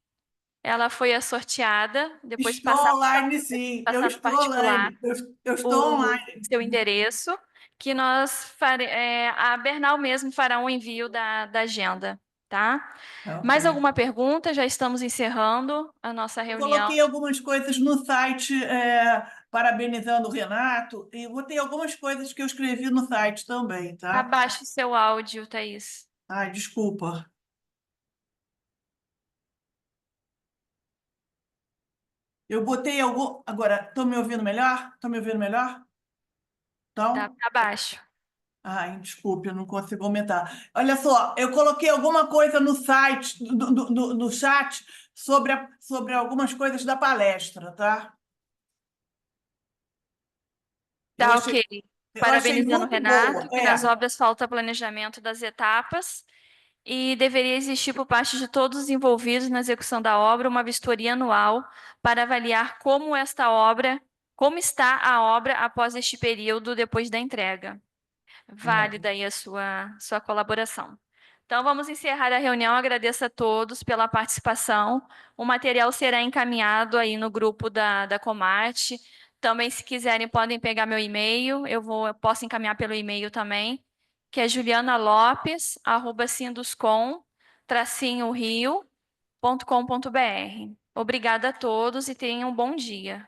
Speaker 1: Ela foi a sorteada, depois
Speaker 6: Estou online, sim. Eu
Speaker 1: passar no
Speaker 6: estou
Speaker 1: particular
Speaker 6: online. Eu estou
Speaker 1: o
Speaker 6: online.
Speaker 1: seu endereço, que a Bernal mesmo fará um envio da agenda, tá? Mais
Speaker 6: Ok.
Speaker 1: alguma pergunta? Já estamos encerrando a nossa
Speaker 6: Eu
Speaker 1: reunião.
Speaker 6: coloquei algumas coisas no site, parabenizando o Renato, e botei algumas coisas que eu escrevi no site também, tá?
Speaker 1: Abaixe o seu áudio, Thaís.
Speaker 6: Ai, desculpa. Eu botei algum... Agora, estão me ouvindo melhor? Estão me ouvindo melhor? Então...
Speaker 1: Tá para baixo.
Speaker 6: Ai, desculpe, eu não consigo aumentar. Olha só, eu coloquei alguma coisa no site, no chat, sobre algumas coisas da palestra, tá? Eu
Speaker 1: Tá
Speaker 6: achei,
Speaker 1: ok.
Speaker 6: eu achei
Speaker 1: Parabenizando o
Speaker 6: muito boa.
Speaker 1: Renato, que nas obras falta planejamento das etapas e deveria existir por parte de todos os envolvidos na execução da obra uma vistoria anual para avaliar como está a obra após este período depois da entrega. Válida aí a sua colaboração. Então, vamos encerrar a reunião. Agradeço a todos pela participação. O material será encaminhado aí no grupo da Comate. Também, se quiserem, podem pegar meu e-mail. Eu posso encaminhar pelo e-mail também, que é julianalopes@sinduscom-rio.com.br. Obrigada a todos e tenham um bom dia.